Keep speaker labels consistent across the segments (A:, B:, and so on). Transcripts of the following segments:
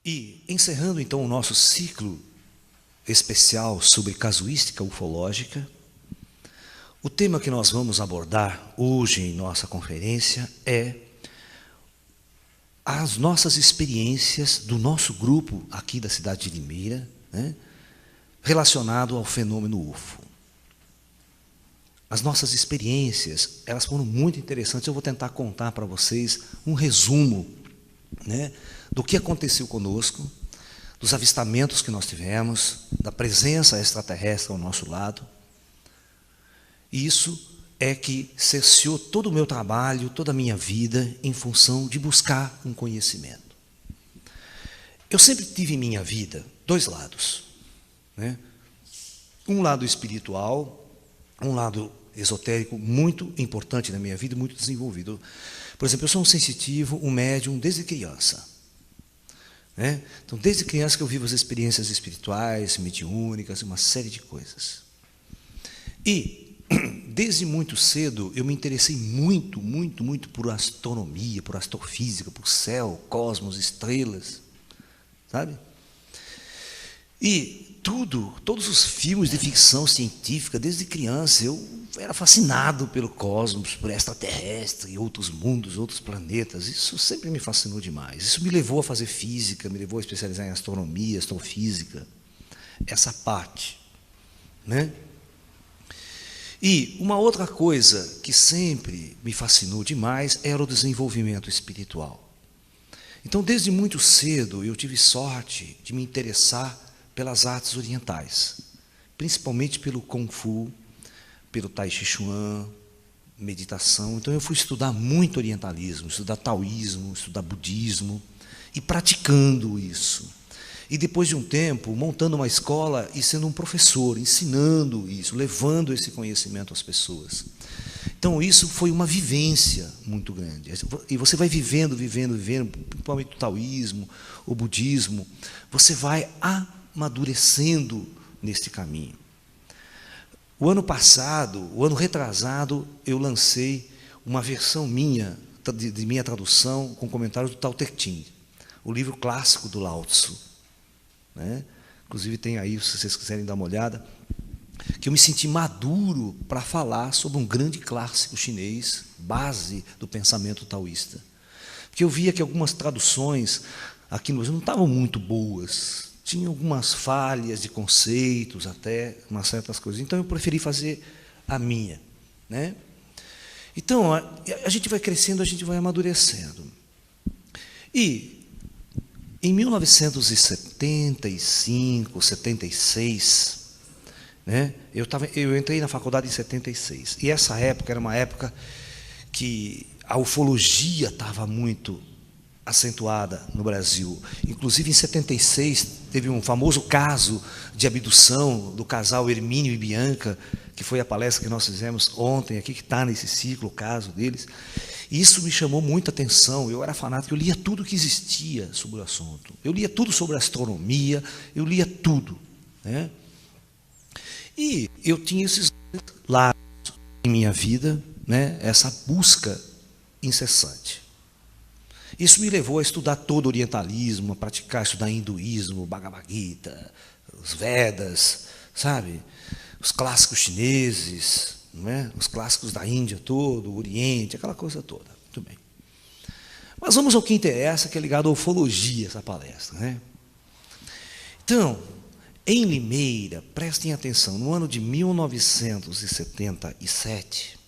A: E, encerrando então o nosso ciclo especial sobre casuística ufológica, o tema que nós vamos abordar hoje em nossa conferência é as nossas experiências do nosso grupo aqui da cidade de Limeira, né, relacionado ao fenômeno UFO. As nossas experiências, elas foram muito interessantes. Eu vou tentar contar para vocês um resumo, né, do que aconteceu conosco, dos avistamentos que nós tivemos, da presença extraterrestre ao nosso lado. E isso é que cerceou todo o meu trabalho, toda a minha vida, em função de buscar um conhecimento. Eu sempre tive em minha vida dois lados, né? Um lado espiritual, um lado esotérico muito importante na minha vida, muito desenvolvido. Por exemplo, eu sou um sensitivo, um médium desde criança, né? Então, desde criança que eu vivo as experiências espirituais, mediúnicas, uma série de coisas. E, desde muito cedo, eu me interessei muito por astronomia, por astrofísica, por céu, cosmos, estrelas, sabe? E todos os filmes de ficção científica, desde criança, eu era fascinado pelo cosmos, por extraterrestre, outros mundos, outros planetas. Isso sempre me fascinou demais. Isso me levou a fazer física, me levou a especializar em astronomia, astrofísica, essa parte, né? E uma outra coisa que sempre me fascinou demais era o desenvolvimento espiritual. Então, desde muito cedo, eu tive sorte de me interessar pelas artes orientais, principalmente pelo Kung Fu, pelo Tai Chi Chuan, meditação. Então, eu fui estudar muito orientalismo, estudar taoísmo, estudar budismo, e praticando isso. E depois de um tempo, montando uma escola e sendo um professor, ensinando isso, levando esse conhecimento às pessoas. Então, isso foi uma vivência muito grande. E você vai vivendo, principalmente o taoísmo, o budismo, você vai amadurecendo nesse caminho. O ano passado, o ano retrasado, eu lancei uma versão minha, de minha tradução, com comentários do Tao Te Ching, o livro clássico do Lao Tzu, né? Inclusive tem aí, se vocês quiserem dar uma olhada, que eu me senti maduro para falar sobre um grande clássico chinês, base do pensamento taoísta. Porque eu via que algumas traduções aqui no Brasil não estavam muito boas, tinha algumas falhas de conceitos, até umas certas coisas. Então eu preferi fazer a minha, né? Então a gente vai crescendo, a gente vai amadurecendo. E em 1975, 76, né, eu entrei na faculdade em 76. E essa época era uma época que a ufologia estava muito acentuada no Brasil. Inclusive, em 76, teve um famoso caso de abdução do casal Hermínio e Bianca, que foi a palestra que nós fizemos ontem aqui, que está nesse ciclo, o caso deles. E isso me chamou muita atenção. Eu era fanático, eu lia tudo que existia sobre o assunto. Eu lia tudo sobre astronomia, eu lia tudo, né? E eu tinha esses lados em minha vida, né, essa busca incessante. Isso me levou a estudar todo o orientalismo, a praticar, estudar hinduísmo, Bhagavad Gita, os Vedas, sabe? Os clássicos chineses, não é? Os clássicos da Índia todo, o Oriente, aquela coisa toda. Muito bem. Mas vamos ao que interessa, que é ligado à ufologia, essa palestra, né? Então, em Limeira, prestem atenção, no ano de 1977,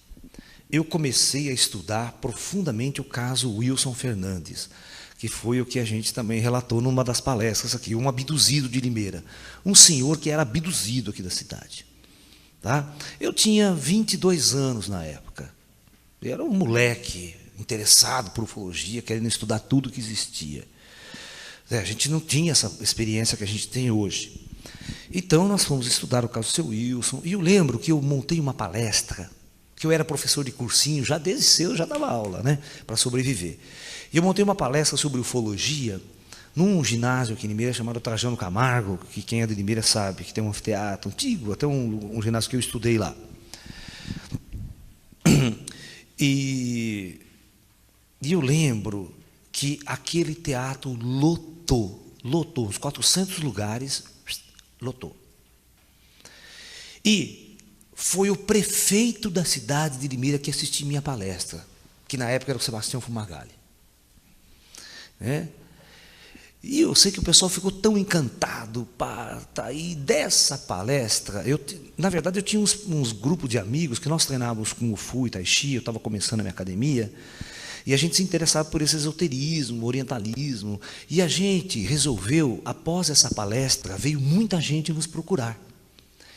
A: eu comecei a estudar profundamente o caso Wilson Fernandes, que foi o que a gente também relatou numa das palestras aqui, um abduzido de Limeira, um senhor que era abduzido aqui da cidade. Tá? Eu tinha 22 anos na época, eu era um moleque interessado por ufologia, querendo estudar tudo que existia. A gente não tinha essa experiência que a gente tem hoje. Então, nós fomos estudar o caso do seu Wilson, e eu lembro que eu montei uma palestra, que eu era professor de cursinho, já desde cedo eu já dava aula, né, para sobreviver. E eu montei uma palestra sobre ufologia, num ginásio aqui em Limeira, chamado Trajano Camargo, que quem é de Limeira sabe, que tem um anfiteatro antigo, até um ginásio que eu estudei lá. E eu lembro que aquele teatro lotou lotou, uns 400 lugares, lotou. E foi o prefeito da cidade de Limeira que assistiu minha palestra, que na época era o Sebastião Fumagalli. E eu sei que o pessoal ficou tão encantado, e dessa palestra, na verdade eu tinha uns grupos de amigos que nós treinávamos com o Fu e Tai Chi, eu estava começando a minha academia, e a gente se interessava por esse esoterismo, orientalismo, e a gente resolveu, após essa palestra, veio muita gente nos procurar.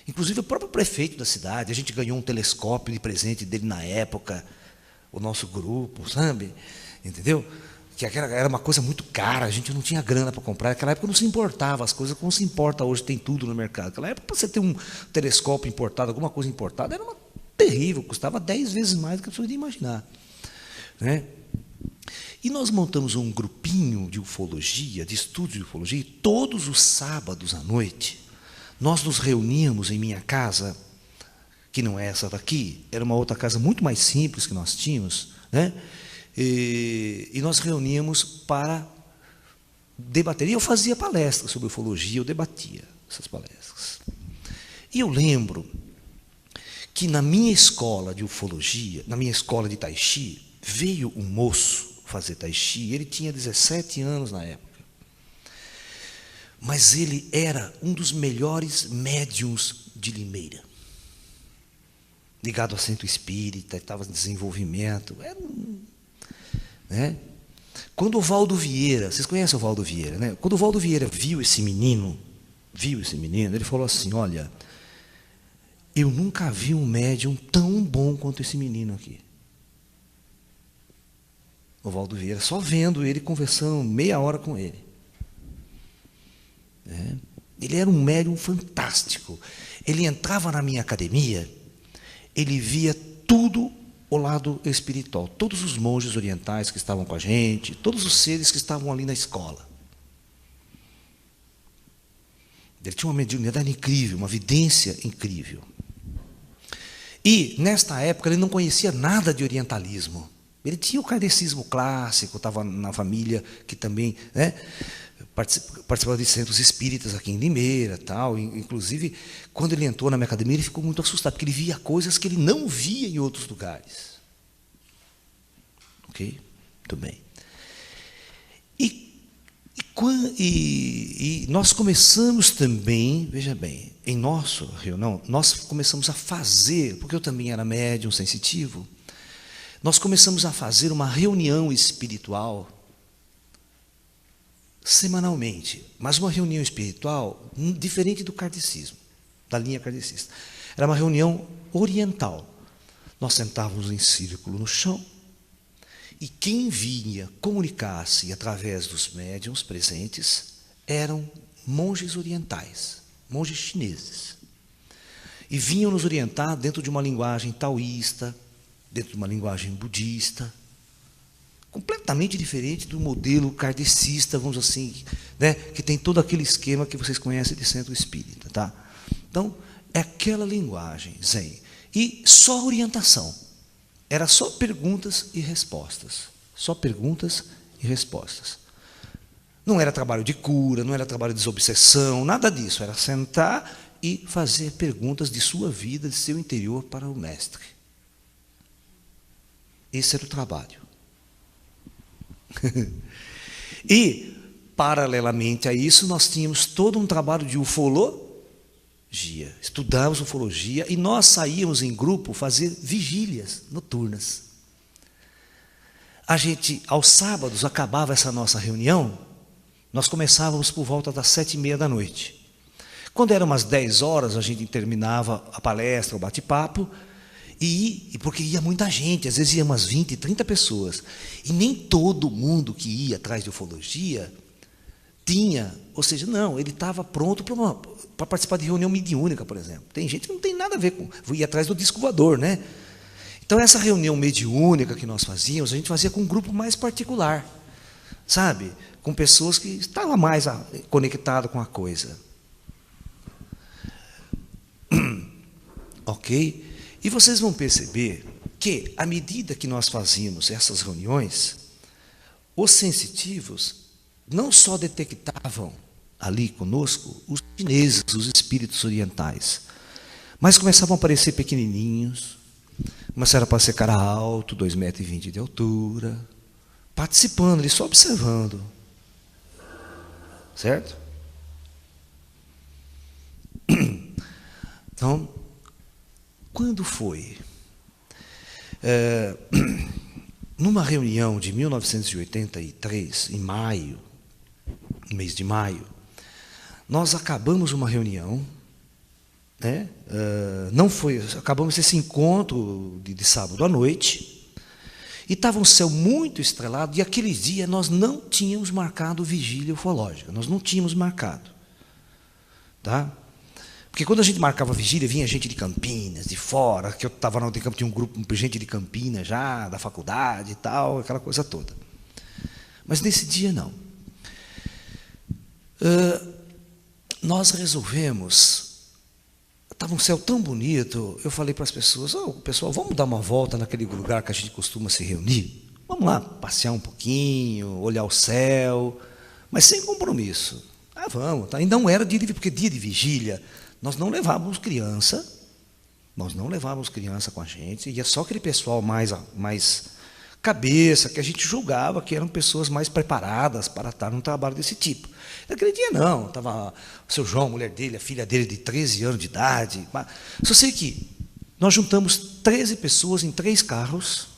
A: Inclusive o próprio prefeito da cidade, a gente ganhou um telescópio de presente dele na época, o nosso grupo, sabe? Entendeu? Que era uma coisa muito cara, a gente não tinha grana para comprar. Naquela época não se importava as coisas como se importa hoje, tem tudo no mercado. Naquela época, para você ter um telescópio importado, alguma coisa importada, era terrível, custava 10 vezes mais do que a pessoa podia imaginar. E nós montamos um grupinho de ufologia, de estudo de ufologia, e todos os sábados à noite, nós nos reuníamos em minha casa, que não é essa daqui, era uma outra casa muito mais simples que nós tínhamos, e nós reuníamos para debater. E eu fazia palestras sobre ufologia, eu debatia essas palestras. E eu lembro que na minha escola de ufologia, na minha escola de Tai Chi, veio um moço fazer Tai Chi, ele tinha 17 anos na época. Mas ele era um dos melhores médiuns de Limeira. Ligado ao centro espírita, estava em desenvolvimento. Quando o Valdo Vieira, vocês conhecem o Valdo Vieira, né? Quando o Valdo Vieira viu esse menino, ele falou assim: olha, eu nunca vi um médium tão bom quanto esse menino aqui. O Valdo Vieira, só vendo ele, conversando meia hora com ele. Ele era um médium fantástico. Ele entrava na minha academia, ele via tudo o lado espiritual, todos os monges orientais que estavam com a gente, todos os seres que estavam ali na escola. Ele tinha uma mediunidade incrível, uma vidência incrível. E, nesta época, ele não conhecia nada de orientalismo. Ele tinha o kardecismo clássico, estava na família que também participava de centros espíritas aqui em Limeira, tal. Inclusive, quando ele entrou na minha academia, ele ficou muito assustado, porque ele via coisas que ele não via em outros lugares. Ok? Muito bem. E nós começamos também, veja bem, em nossa reunião, nós começamos a fazer, porque eu também era médium sensitivo, nós começamos a fazer uma reunião espiritual semanalmente, mas uma reunião espiritual diferente do kardecismo, da linha kardecista. Era uma reunião oriental. Nós sentávamos em círculo no chão, e quem vinha comunicar-se através dos médiuns presentes eram monges orientais, monges chineses. E vinham nos orientar dentro de uma linguagem taoísta, dentro de uma linguagem budista, completamente diferente do modelo kardecista, vamos assim, que tem todo aquele esquema que vocês conhecem de centro espírita. Tá? Então, é aquela linguagem zen. E só orientação. Era só perguntas e respostas. Só perguntas e respostas. Não era trabalho de cura, não era trabalho de desobsessão, nada disso. Era sentar e fazer perguntas de sua vida, de seu interior para o mestre. Esse era o trabalho. E, paralelamente a isso, nós tínhamos todo um trabalho de ufologia. Estudávamos ufologia e nós saíamos em grupo fazer vigílias noturnas. A gente, aos sábados, acabava essa nossa reunião, nós começávamos por volta das 7h30 da noite. Quando eram umas 10 horas, a gente terminava a palestra, o bate-papo, e porque ia muita gente, às vezes ia umas 20, 30 pessoas. E nem todo mundo que ia atrás de ufologia tinha, ou seja, não, ele estava pronto para participar de reunião mediúnica, por exemplo. Tem gente que não tem nada a ver com ir atrás do disco voador, né? Então, essa reunião mediúnica que nós fazíamos, a gente fazia com um grupo mais particular, sabe? Com pessoas que estavam mais conectadas com a coisa. Ok? E vocês vão perceber que, à medida que nós fazíamos essas reuniões, os sensitivos não só detectavam ali conosco os chineses, os espíritos orientais, mas começavam a aparecer pequenininhos, começaram a aparecer cara alto, 2,20 metros de altura, participando ali, só observando. Certo? Então, quando foi? Numa reunião de 1983, em maio, no mês de maio, nós acabamos uma reunião, né? Acabamos esse encontro de sábado à noite, e estava um céu muito estrelado, e aquele dia nós não tínhamos marcado vigília ufológica, nós não tínhamos marcado. Tá? Porque quando a gente marcava vigília, vinha gente de Campinas, de fora, que eu estava no campo, tinha um grupo de gente de Campinas já, da faculdade e tal, aquela coisa toda. Mas nesse dia não. Nós resolvemos, estava um céu tão bonito, eu falei para as pessoas, pessoal, vamos dar uma volta naquele lugar que a gente costuma se reunir? Vamos lá, passear um pouquinho, olhar o céu, mas sem compromisso. Vamos, tá? E não era dia de, porque dia de vigília, nós não levávamos criança com a gente, ia só aquele pessoal mais cabeça, que a gente julgava que eram pessoas mais preparadas para estar num trabalho desse tipo. Naquele dia não, estava o seu João, a mulher dele, a filha dele de 13 anos de idade. Só sei que nós juntamos 13 pessoas em 3 carros,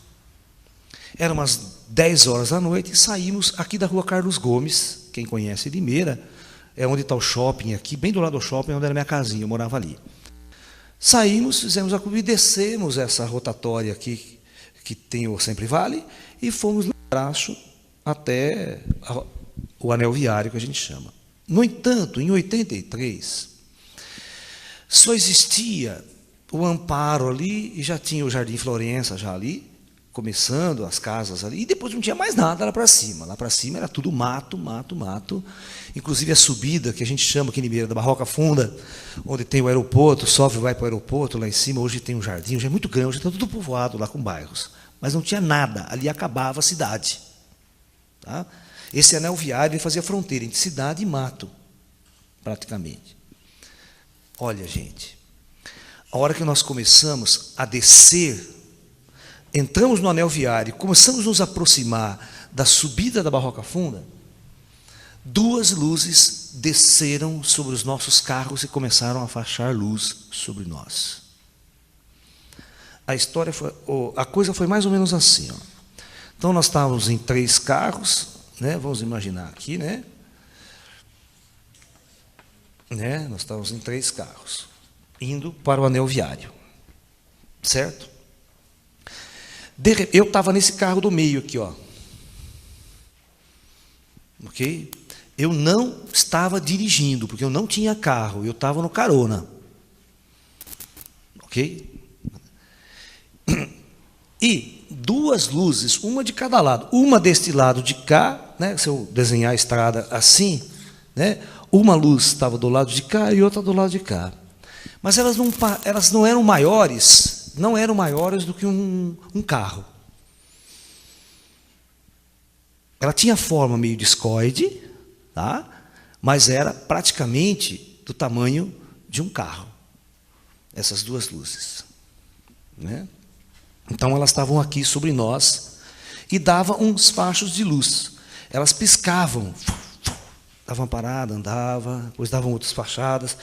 A: eram umas 10 horas da noite, e saímos aqui da rua Carlos Gomes, quem conhece Limeira, é onde está o shopping aqui, bem do lado do shopping, onde era a minha casinha, eu morava ali. Saímos, fizemos a curva e descemos essa rotatória aqui, que tem o Sempre Vale, e fomos no braço até o anel viário, que a gente chama. No entanto, em 83, só existia o Amparo ali, e já tinha o Jardim Florença já ali, começando as casas ali, e depois não tinha mais nada lá para cima. Lá para cima era tudo mato, mato, mato. Inclusive a subida, que a gente chama aqui em Limeira, da Barroca Funda, onde tem o aeroporto, sobe e vai para o aeroporto, lá em cima, hoje tem um jardim, hoje é muito grande, hoje está tudo povoado lá com bairros. Mas não tinha nada, ali acabava a cidade. Tá? Esse anel viário ele fazia fronteira entre cidade e mato, praticamente. Olha, gente, a hora que nós começamos a descer, entramos no anel viário, começamos a nos aproximar da subida da Barroca Funda, 2 luzes desceram sobre os nossos carros e começaram a fachar luz sobre nós. A coisa foi mais ou menos assim. Então nós estávamos em 3 carros, né? Vamos imaginar aqui, né? Nós estávamos em 3 carros, indo para o anel viário, certo? Eu estava nesse carro do meio aqui, ó. Ok? Eu não estava dirigindo, porque eu não tinha carro, eu estava no carona. Ok? E 2 luzes, uma de cada lado. Uma deste lado de cá, né? Se eu desenhar a estrada assim, né? Uma luz estava do lado de cá e outra do lado de cá. Mas elas não eram maiores, do que um carro. Ela tinha forma meio discoide, tá? Mas era praticamente do tamanho de um carro, essas 2 luzes. Né? Então elas estavam aqui sobre nós e davam uns fachos de luz. Elas piscavam, davam uma parada, andava, depois davam outras fachadas.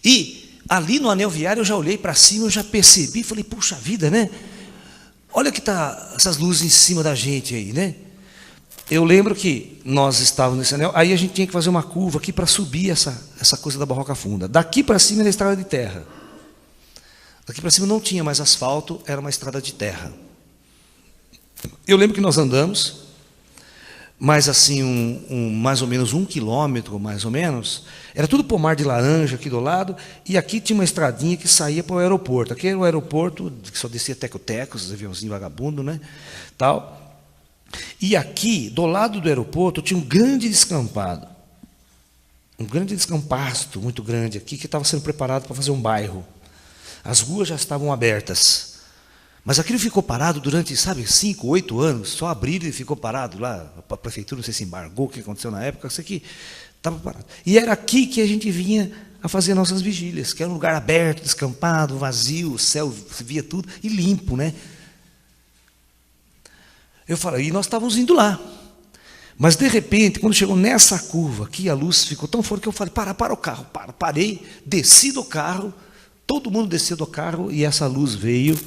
A: E ali no anel viário eu já olhei para cima, eu já percebi, falei, puxa vida, né? Olha que tá essas luzes em cima da gente aí, né? Eu lembro que nós estávamos nesse anel, aí a gente tinha que fazer uma curva aqui para subir essa coisa da Barroca Funda. Daqui para cima era estrada de terra. Daqui para cima não tinha mais asfalto, era uma estrada de terra. Eu lembro que nós andamos, mais assim, mais ou menos 1 quilômetro, mais ou menos, era tudo pomar de laranja aqui do lado, e aqui tinha uma estradinha que saía para o aeroporto. Aqui era o aeroporto, que só descia teco-tecos, os aviãozinhos vagabundos, né? Tal. E aqui, do lado do aeroporto, tinha um grande descampado. Um grande descampasto, muito grande aqui, que estava sendo preparado para fazer um bairro. As ruas já estavam abertas Mas aquilo ficou parado durante, sabe, 5, 8 anos. Só abriram e ficou parado lá. A prefeitura, não sei se embargou, o que aconteceu na época, isso aqui estava parado. E era aqui que a gente vinha a fazer nossas vigílias, que era um lugar aberto, descampado, vazio, o céu, se via tudo, e limpo, né? Eu falei, e nós estávamos indo lá. Mas, de repente, quando chegou nessa curva aqui, a luz ficou tão forte que eu falei, para o carro, parei, desci do carro, todo mundo desceu do carro, e essa luz veio.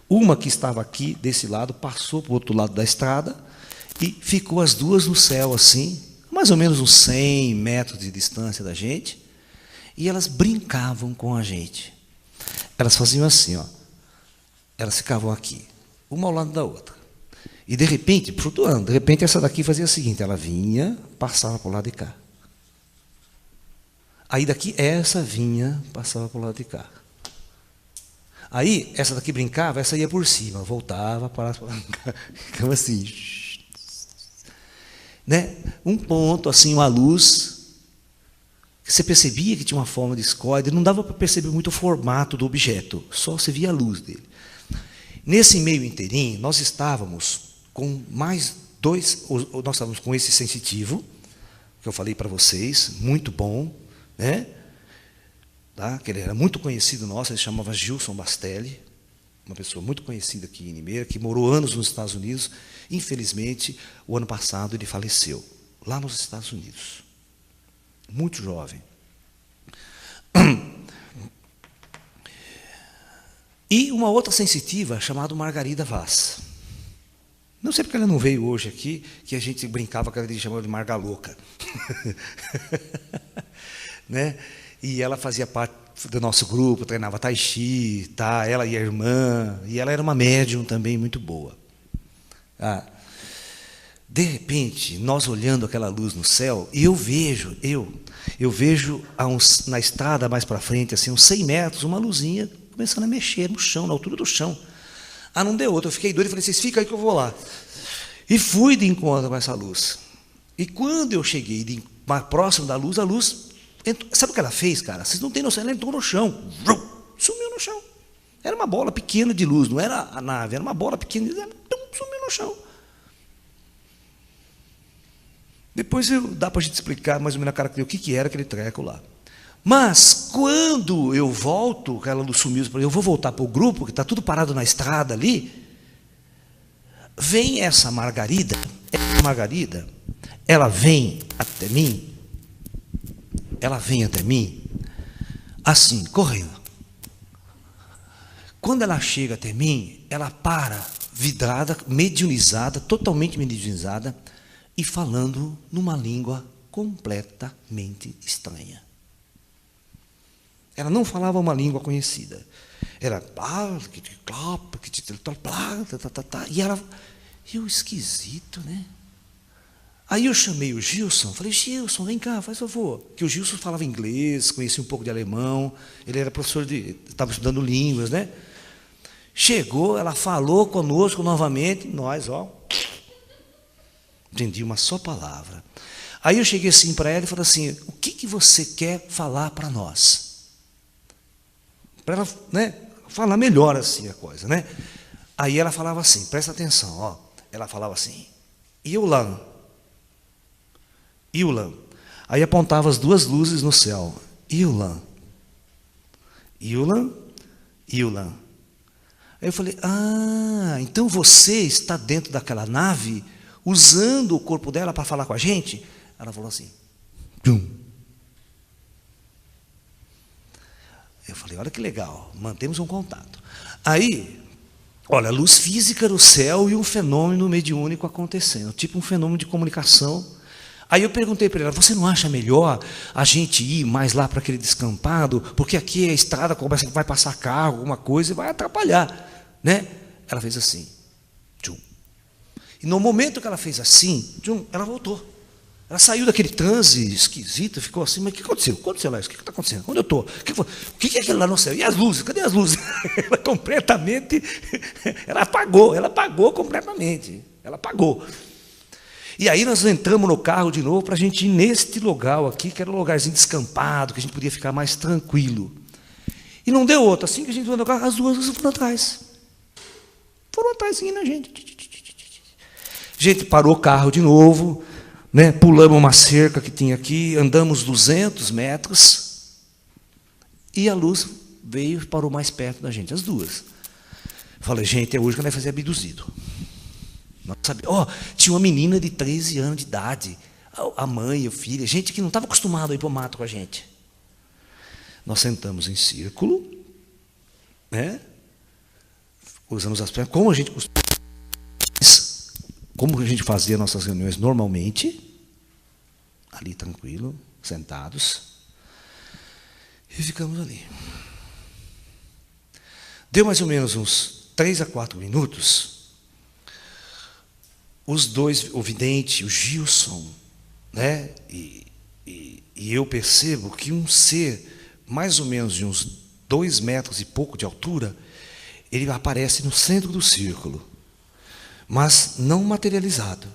A: Uma que estava aqui, desse lado, passou para o outro lado da estrada e ficou as duas no céu, assim, mais ou menos uns 100 metros de distância da gente, e elas brincavam com a gente. Elas faziam assim, ó, elas ficavam aqui, uma ao lado da outra. E, de repente, flutuando, de repente essa daqui fazia o seguinte, ela vinha, passava para o lado de cá. Aí daqui, essa vinha, passava para o lado de cá. Aí, essa daqui brincava, essa ia por cima, voltava, parava, ficava assim. Né? Um ponto, assim, uma luz, que você percebia que tinha uma forma discórdia, não dava para perceber muito o formato do objeto, só se via a luz dele. Nesse meio inteirinho, nós estávamos com mais dois, nós estávamos com esse sensitivo, que eu falei para vocês, muito bom, né? Tá? Que ele era muito conhecido nosso, ele se chamava Gilson Bastelli, uma pessoa muito conhecida aqui em Limeira, que morou anos nos Estados Unidos. Infelizmente, o ano passado ele faleceu, lá nos Estados Unidos. Muito jovem. E uma outra sensitiva, chamada Margarida Vaz. Não sei porque ela não veio hoje aqui, que a gente brincava que ela chamava de Marga Louca. Né? E ela fazia parte do nosso grupo, treinava tai chi, tá? Ela e a irmã, e ela era uma médium também muito boa. De repente, nós olhando aquela luz no céu, e eu vejo na estrada mais para frente, assim, uns 100 metros, uma luzinha começando a mexer no chão, na altura do chão. Não deu outra, eu fiquei doido e falei, vocês ficam aí que eu vou lá. E fui de encontro com essa luz. E quando eu cheguei mais próximo da luz, a luz sabe o que ela fez, cara? Vocês não têm noção, ela entrou no chão, sumiu no chão. Era uma bola pequena de luz, não era a nave, era uma bola pequena de luz, sumiu no chão. Depois dá para a gente explicar mais ou menos a característica, o que era aquele treco lá. Mas, quando eu volto, aquela luz sumiu, eu vou voltar para o grupo, que está tudo parado na estrada ali, vem essa Margarida, ela vem até mim, assim, correndo. Quando ela chega até mim, ela para, vidrada, mediunizada, totalmente mediunizada, e falando numa língua completamente estranha. Ela não falava uma língua conhecida. Era... E ela... Eu, esquisito, né? Aí eu chamei o Gilson, falei, Gilson, vem cá, faz favor. Que o Gilson falava inglês, conhecia um pouco de alemão, ele era professor estava estudando línguas, né? Chegou, ela falou conosco novamente, nós, ó, entendi uma só palavra. Aí eu cheguei assim para ela e falei assim, o que você quer falar para nós? Para ela, né, falar melhor assim a coisa, né? Aí ela falava assim, presta atenção, ó. Ela falava assim, Iulan. Aí apontava as duas luzes no céu. Iulan. Aí eu falei, então você está dentro daquela nave, usando o corpo dela para falar com a gente? Ela falou assim, Tchum. Eu falei, olha que legal, mantemos um contato. Aí, olha, luz física no céu e um fenômeno mediúnico acontecendo, tipo um fenômeno de comunicação. Aí eu perguntei para ela, você não acha melhor a gente ir mais lá para aquele descampado, porque aqui a estrada vai passar carro, alguma coisa, e vai atrapalhar, né? Ela fez assim, tchum. E no momento que ela fez assim, tchum, ela voltou. Ela saiu daquele transe esquisito, ficou assim, mas o que aconteceu? Aconteceu lá isso? O que está acontecendo? Onde eu estou? O que é aquilo lá no céu? E as luzes? Cadê as luzes? Ela completamente, ela apagou completamente. Ela apagou. E aí nós entramos no carro de novo para a gente ir neste lugar aqui, que era um lugarzinho descampado, que a gente podia ficar mais tranquilo. E não deu outra. Assim que a gente foi no carro, as duas luzes foram atrás. foram atrás seguindo a gente. A gente parou o carro de novo, né? Pulamos uma cerca que tinha aqui, andamos 200 metros, e a luz veio e parou mais perto da gente, as duas. Falei, gente, é hoje que nós vamos fazer abduzido. Tinha uma menina de 13 anos de idade, a mãe, a filha, gente que não estava acostumada a ir para o mato com a gente. Nós sentamos em círculo, né? Usamos as pernas, como a gente fazia nossas reuniões normalmente, ali tranquilo, sentados, e ficamos ali. Deu mais ou menos uns 3 a 4 minutos, os dois, o vidente, o Gilson, né? E eu percebo que um ser, mais ou menos de uns 2 metros e pouco de altura, ele aparece no centro do círculo, mas não materializado.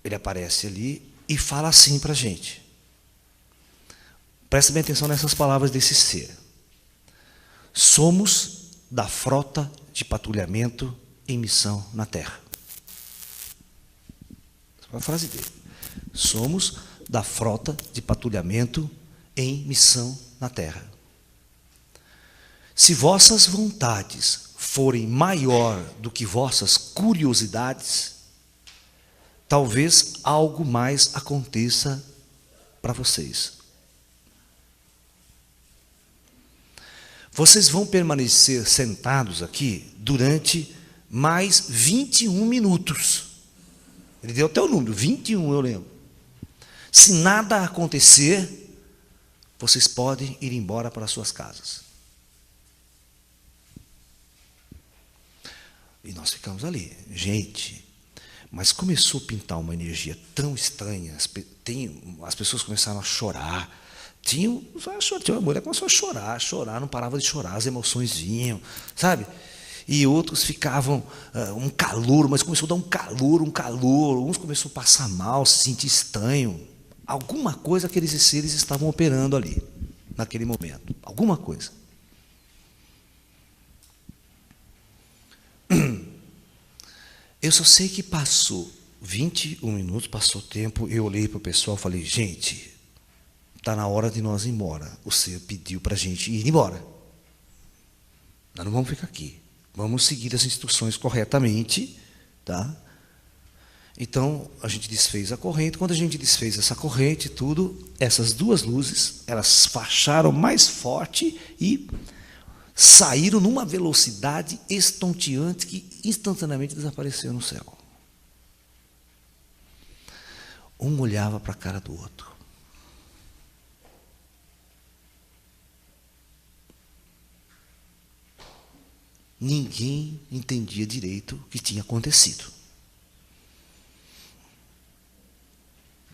A: Ele aparece ali e fala assim para a gente. Presta bem atenção nessas palavras desse ser. Somos da frota de patrulhamento em missão na Terra. Essa é uma frase dele. Somos da frota de patrulhamento em missão na Terra. Se vossas vontades forem maior do que vossas curiosidades, talvez algo mais aconteça para vocês. Vocês vão permanecer sentados aqui durante mais 21 minutos. Ele deu até o número, 21 eu lembro. Se nada acontecer, vocês podem ir embora para suas casas. E nós ficamos ali. Gente, mas começou a pintar uma energia tão estranha. As pessoas começaram a chorar. Tinha uma mulher que começou a chorar, não parava de chorar, as emoções vinham, sabe? E outros ficavam, um calor, mas começou a dar um calor, uns começaram a passar mal, se sentir estranho. Alguma coisa aqueles seres estavam operando ali, naquele momento. Alguma coisa. Eu só sei que passou 21 minutos, passou o tempo, eu olhei para o pessoal e falei, gente, está na hora de nós ir embora. O ser pediu para a gente ir embora. Nós não vamos ficar aqui. Vamos seguir as instruções corretamente, tá? Então, a gente desfez a corrente. Quando a gente desfez essa corrente, essas duas luzes, elas facharam mais forte e saíram numa velocidade estonteante que instantaneamente desapareceu no céu. Um olhava para a cara do outro. Ninguém entendia direito o que tinha acontecido.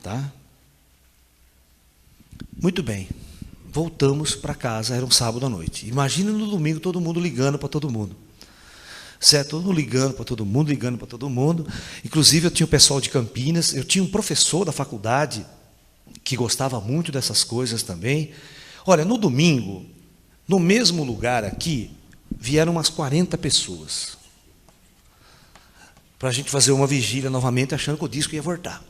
A: Tá? Muito bem. Voltamos para casa, era um sábado à noite. Imagina no domingo todo mundo ligando para todo mundo. Certo? Todo mundo ligando para todo mundo, Inclusive eu tinha o pessoal de Campinas, eu tinha um professor da faculdade que gostava muito dessas coisas também. Olha, no domingo, no mesmo lugar aqui, vieram umas 40 pessoas para a gente fazer uma vigília novamente, achando que o disco ia voltar.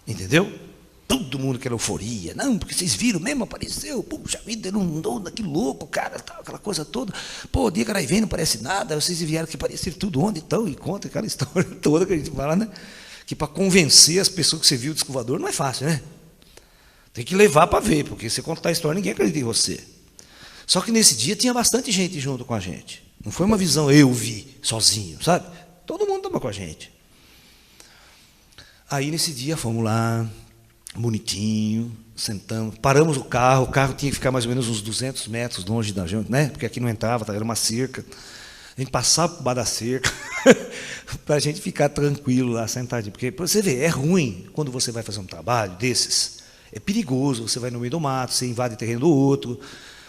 A: Entendeu? Todo mundo quer euforia. Não, porque vocês viram mesmo, apareceu. Puxa vida, não que louco, cara, aquela coisa toda. Pô, o dia que vem não parece nada, vocês vieram que parecer tudo onde estão, e conta aquela história toda que a gente fala, né? Que para convencer as pessoas que você viu o disco voador não é fácil, né? Tem que levar para ver, porque você contar a história, ninguém acredita em você. Só que nesse dia tinha bastante gente junto com a gente. Não foi uma visão eu vi sozinho, sabe? Todo mundo estava com a gente. Aí nesse dia fomos lá, bonitinho, sentamos, paramos o carro tinha que ficar mais ou menos uns 200 metros longe da gente, né? Porque aqui não entrava, era uma cerca. A gente passava por baixo da cerca para a gente ficar tranquilo lá, sentadinho. Porque você vê, é ruim quando você vai fazer um trabalho desses. É perigoso, você vai no meio do mato, você invade o terreno do outro.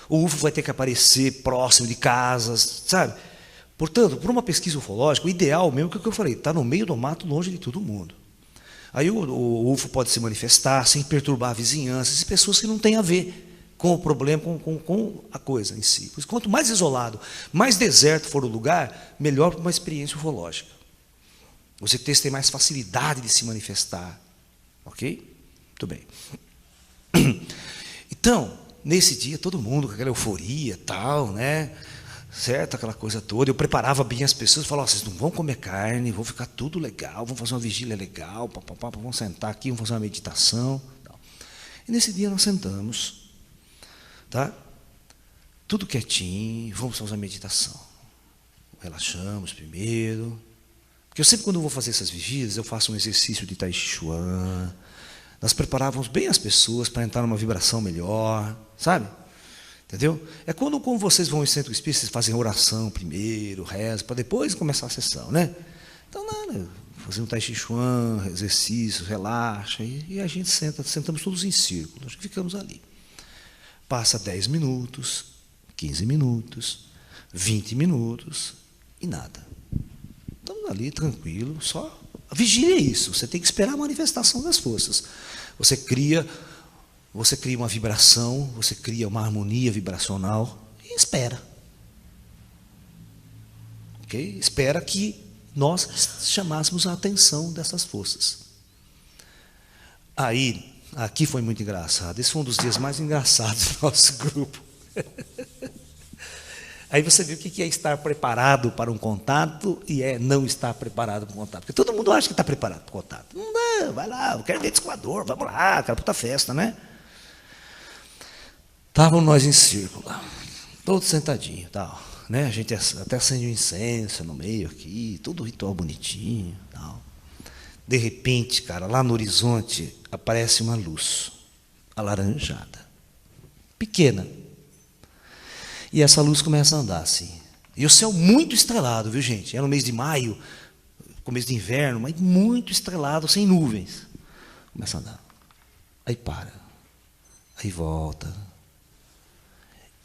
A: O UFO vai ter que aparecer próximo de casas, sabe? Portanto, por uma pesquisa ufológica, o ideal mesmo é o que eu falei, está no meio do mato, longe de todo mundo. Aí o UFO pode se manifestar sem perturbar a vizinhança, e pessoas que não têm a ver com o problema, com a coisa em si. Pois quanto mais isolado, mais deserto for o lugar, melhor para uma experiência ufológica. Você tem mais facilidade de se manifestar. Ok? Muito bem. Então, nesse dia, todo mundo com aquela euforia, tal, né? Certo? Aquela coisa toda. Eu preparava bem as pessoas, falava, vocês não vão comer carne, vão ficar tudo legal, vamos fazer uma vigília legal, vamos sentar aqui, vamos fazer uma meditação. Tal. E nesse dia nós sentamos, tá? Tudo quietinho, vamos fazer uma meditação. Relaxamos primeiro. Porque eu sempre, quando eu vou fazer essas vigílias, eu faço um exercício de Tai Chi Chuan. Nós preparávamos bem as pessoas para entrar numa vibração melhor, sabe? Entendeu? É quando vocês vão em centro espírita, vocês fazem oração primeiro, rezam, para depois começar a sessão, né? Então, nada, fazendo Tai Chi Chuan, exercício, relaxa, e a gente sentamos todos em círculo, ficamos ali. Passa 10 minutos, 15 minutos, 20 minutos, e nada. Estamos ali, tranquilo, só... A vigília é isso, você tem que esperar a manifestação das forças. Você cria uma vibração, você cria uma harmonia vibracional e espera. Ok? Espera que nós chamássemos a atenção dessas forças. Aí, aqui foi muito engraçado. Esse foi um dos dias mais engraçados do nosso grupo. Aí você viu o que é estar preparado para um contato e não estar preparado para um contato. Porque todo mundo acha que está preparado para o contato. Não, vai lá, eu quero ver disco voador, vamos lá, aquela puta festa, né? Estávamos nós em círculo lá, todos sentadinhos, tal, né? A gente até acende um incenso no meio aqui, todo ritual bonitinho, tal. De repente, cara, lá no horizonte aparece uma luz alaranjada, pequena. E essa luz começa a andar assim. E o céu muito estrelado, viu, gente? Era no mês de maio, começo de inverno, mas muito estrelado, sem nuvens. Começa a andar. Aí para. Aí volta.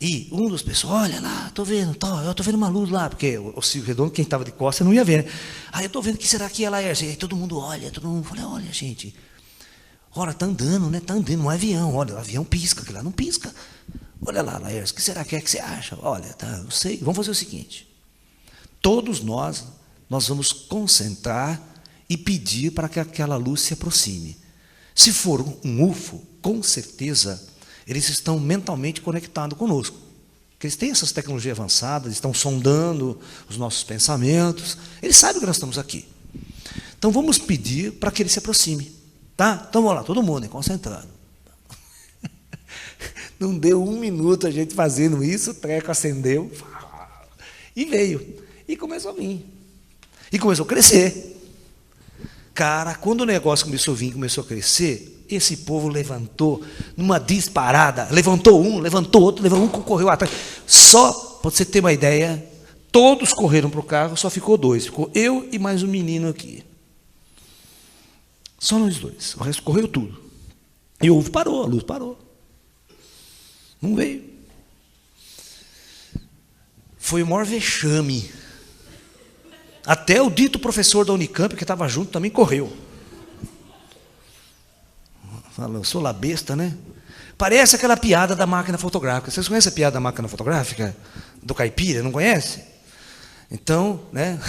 A: E um dos pessoas, olha lá, estou vendo, eu estou vendo uma luz lá, porque o Silvio Redondo, quem estava de costas, não ia ver, né? Aí eu estou vendo que será que ela é? Aí todo mundo olha, fala, olha, gente, olha, está andando, né? Está andando, um avião, olha, o avião pisca, aquilo lá não pisca. Olha lá, Laércio, o que será que é que você acha? Olha, tá, eu sei, vamos fazer o seguinte, todos nós vamos concentrar e pedir para que aquela luz se aproxime. Se for um UFO, com certeza, eles estão mentalmente conectados conosco. Porque eles têm essas tecnologias avançadas, estão sondando os nossos pensamentos, eles sabem que nós estamos aqui. Então vamos pedir para que ele se aproxime. Tá? Então vamos lá, todo mundo, concentrado. Não deu 1 minuto a gente fazendo isso, o treco acendeu e veio. E começou a vir. E começou a crescer. Cara, quando o negócio começou a vir, começou a crescer, esse povo levantou numa disparada. Levantou um, levantou outro, levantou um, correu atrás. Só, para você ter uma ideia, todos correram para o carro, só ficou 2. Ficou eu e mais um menino aqui. Só nós 2. O resto correu tudo. E a luz parou. Não veio. Foi o maior vexame. Até o dito professor da Unicamp, que estava junto, também correu. Falou, sou lá besta, né? Parece aquela piada da máquina fotográfica. Vocês conhecem a piada da máquina fotográfica? Do caipira, não conhece? Então, né?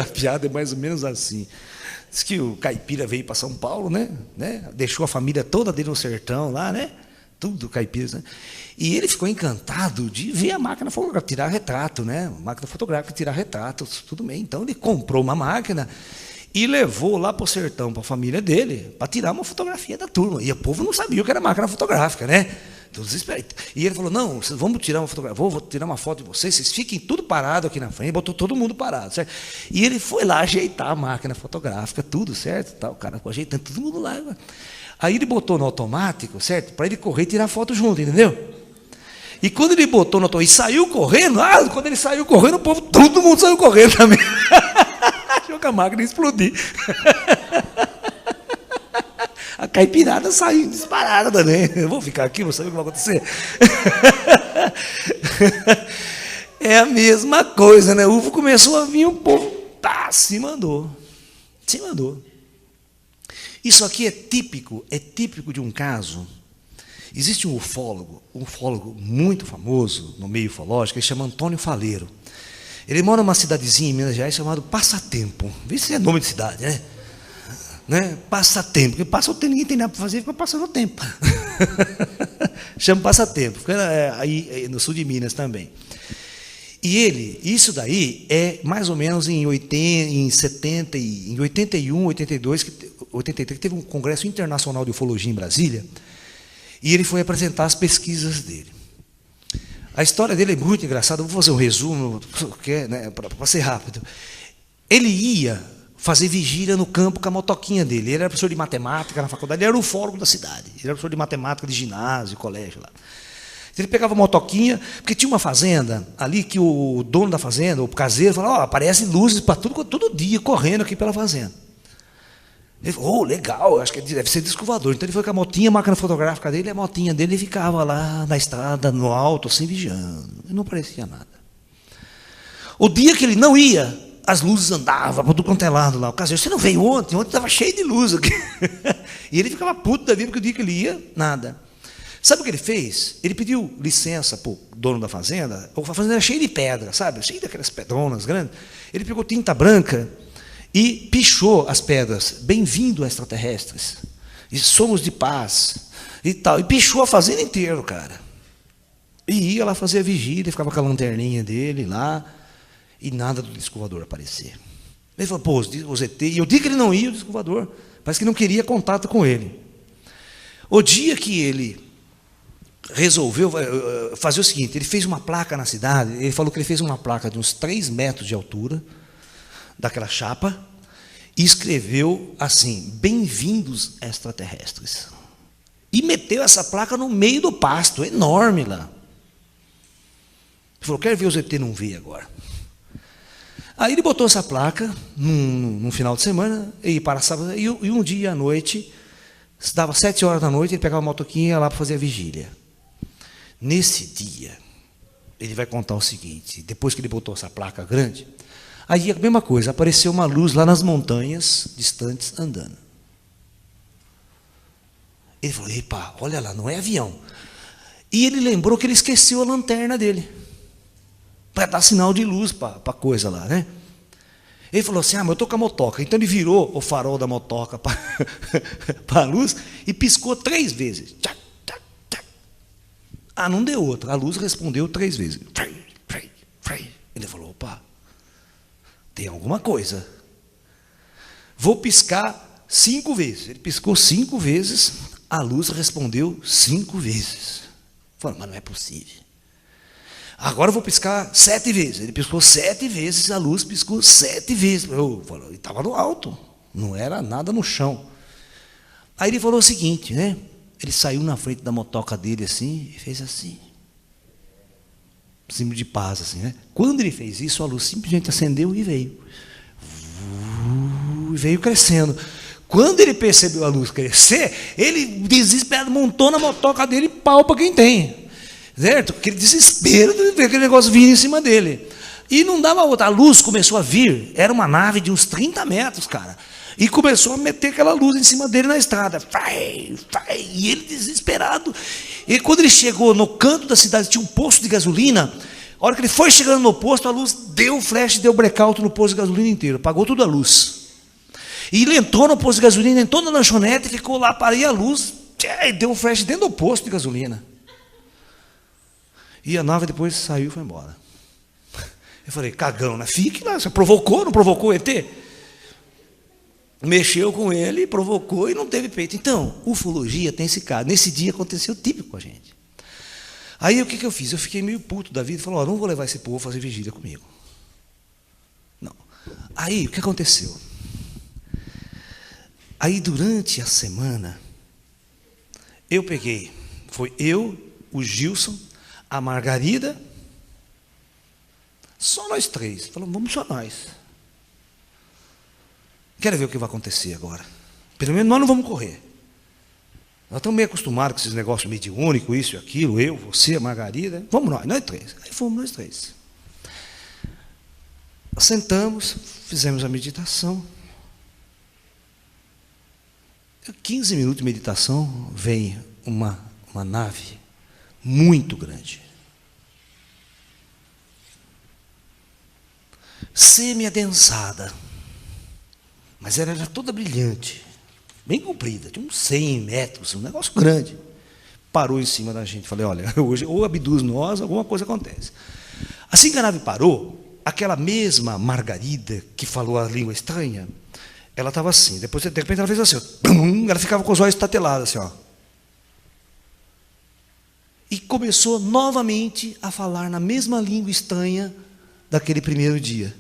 A: A piada é mais ou menos assim. Diz que o caipira veio para São Paulo, né? Deixou a família toda dele no sertão lá, né? Tudo caipira, né? E ele ficou encantado de ver a máquina fotográfica, tirar retrato, né? Máquina fotográfica, tirar retrato, tudo bem. Então ele comprou uma máquina e levou lá para o sertão, para a família dele, para tirar uma fotografia da turma. E o povo não sabia o que era máquina fotográfica, né? Todos desesperados. E ele falou, não, vamos tirar uma fotografia, vou tirar uma foto de vocês fiquem tudo parado aqui na frente, botou todo mundo parado, certo? E ele foi lá ajeitar a máquina fotográfica, tudo, certo? Tá, o cara ajeitando todo mundo lá. Aí ele botou no automático, certo? Para ele correr e tirar foto junto, entendeu? E quando ele botou no automático e saiu correndo, quando ele saiu correndo, o povo, todo mundo saiu correndo também. Achou que a máquina ia explodir. A caipirada saiu disparada também. Eu vou ficar aqui, vou saber o que vai acontecer. É a mesma coisa, né? O UFO começou a vir, o povo se mandou. Se mandou. Isso aqui é típico de um caso Existe um ufólogo muito famoso no meio ufológico, ele chama Antônio Faleiro. Ele mora numa cidadezinha em Minas Gerais chamada Passatempo. Vê se é nome de cidade, né? Passatempo. Porque passa o tempo, ninguém tem nada para fazer, fica passando o tempo. Chama Passatempo. Fica aí no sul de Minas também. E isso daí é mais ou menos em 81, 82, 83, que teve um congresso internacional de ufologia em Brasília, e ele foi apresentar as pesquisas dele. A história dele é muito engraçada, eu vou fazer um resumo, né, para ser rápido. Ele ia fazer vigília no campo com a motoquinha dele. Ele era professor de matemática na faculdade, ele era o ufólogo da cidade. Ele era professor de matemática de ginásio, colégio lá. Ele pegava a motoquinha, porque tinha uma fazenda ali que o dono da fazenda, o caseiro, falava: aparecem luzes para todo dia, correndo aqui pela fazenda. Ele falou: legal, acho que deve ser disco voador. Então ele foi com a motinha, a máquina fotográfica dele, a motinha dele, e ficava lá na estrada, no alto, assim, vigiando. E não parecia nada. O dia que ele não ia, as luzes andavam para tudo quanto é lado lá. O caseiro: você não veio ontem? Ontem estava cheio de luz aqui. E ele ficava puto da vida, porque o dia que ele ia, nada. Sabe o que ele fez? Ele pediu licença para o dono da fazenda. A fazenda era cheia de pedra, sabe? Cheia daquelas pedronas grandes. Ele pegou tinta branca e pichou as pedras: bem-vindo, extraterrestres, e somos de paz, e tal. E pichou a fazenda inteira, cara. E ia lá fazer a vigília, ficava com a lanterninha dele lá, e nada do disco voador aparecer. Ele falou: pô, o ZT. E eu disse que ele não ia, o disco voador. Parece que não queria contato com ele. O dia que ele resolveu fazer o seguinte, ele fez uma placa na cidade. Ele falou que ele fez uma placa de uns 3 metros de altura, daquela chapa, e escreveu assim: bem-vindos, extraterrestres. E meteu essa placa no meio do pasto, enorme lá. Ele falou: quero ver o ZT, não vê agora. Aí ele botou essa placa num final de semana, e um dia à noite, dava 7 horas da noite, ele pegava a motoquinha e ia lá para fazer a vigília. Nesse dia, ele vai contar o seguinte: depois que ele botou essa placa grande, aí a mesma coisa, apareceu uma luz lá nas montanhas distantes andando. Ele falou: epa, olha lá, não é avião. E ele lembrou que ele esqueceu a lanterna dele, para dar sinal de luz para a coisa lá, né? Ele falou assim: mas eu estou com a motoca. Então ele virou o farol da motoca para a luz e piscou 3 vezes. Tchac, tchac, tchac. Não deu outra. A luz respondeu 3 vezes. Ele falou: opa, tem alguma coisa. Vou piscar 5 vezes. Ele piscou 5 vezes, a luz respondeu 5 vezes. Falou: mas não é possível. Agora eu vou piscar 7 vezes. Ele piscou 7 vezes, a luz piscou 7 vezes. Ele estava no alto, não era nada no chão. Aí ele falou o seguinte, né? Ele saiu na frente da motoca dele assim e fez assim. Símbolo de paz, assim, né? Quando ele fez isso, a luz simplesmente acendeu e veio. E veio crescendo. Quando ele percebeu a luz crescer, ele, desesperado, montou na motoca dele, pau para quem tem. Certo? Aquele desespero de ver aquele negócio vir em cima dele. E não dava outra. A luz começou a vir. Era uma nave de uns 30 metros, cara. E começou a meter aquela luz em cima dele na estrada. E ele desesperado. E quando ele chegou no canto da cidade, tinha um posto de gasolina. A hora que ele foi chegando no posto, a luz deu flash, deu blackout no posto de gasolina inteiro. Apagou toda a luz. E ele entrou no posto de gasolina, entrou na lanchonete, ficou lá, parei a luz, e deu um flash dentro do posto de gasolina. E a nave depois saiu e foi embora. Eu falei: cagão, né? Fique lá, você provocou, não provocou o ET? Mexeu com ele, provocou e não teve peito. Então, ufologia tem esse caso. Nesse dia aconteceu típico com a gente. Aí o que eu fiz? Eu fiquei meio puto da vida e falei: não vou levar esse povo a fazer vigília comigo. Não. Aí o que aconteceu? Aí durante a semana, eu peguei, foi eu, o Gilson, a Margarida, só nós 3. Falamos: vamos só nós. Quero ver o que vai acontecer agora. Pelo menos nós não vamos correr. Nós estamos meio acostumados com esses negócios mediúnicos, isso e aquilo, eu, você, a Margarida. Vamos nós 3. Aí fomos nós 3. Sentamos, fizemos a meditação. 15 minutos de meditação, vem uma nave muito grande, semi-adensada, mas ela era toda brilhante, bem comprida, tinha uns 100 metros, um negócio grande. Parou em cima da gente. Falei, olha, hoje ou abduz nós, alguma coisa acontece. Assim que a nave parou, aquela mesma Margarida que falou a língua estranha, ela estava assim, depois de repente ela fez assim, ó, ela ficava com os olhos estatelados assim, ó. E começou novamente a falar na mesma língua estranha daquele primeiro dia.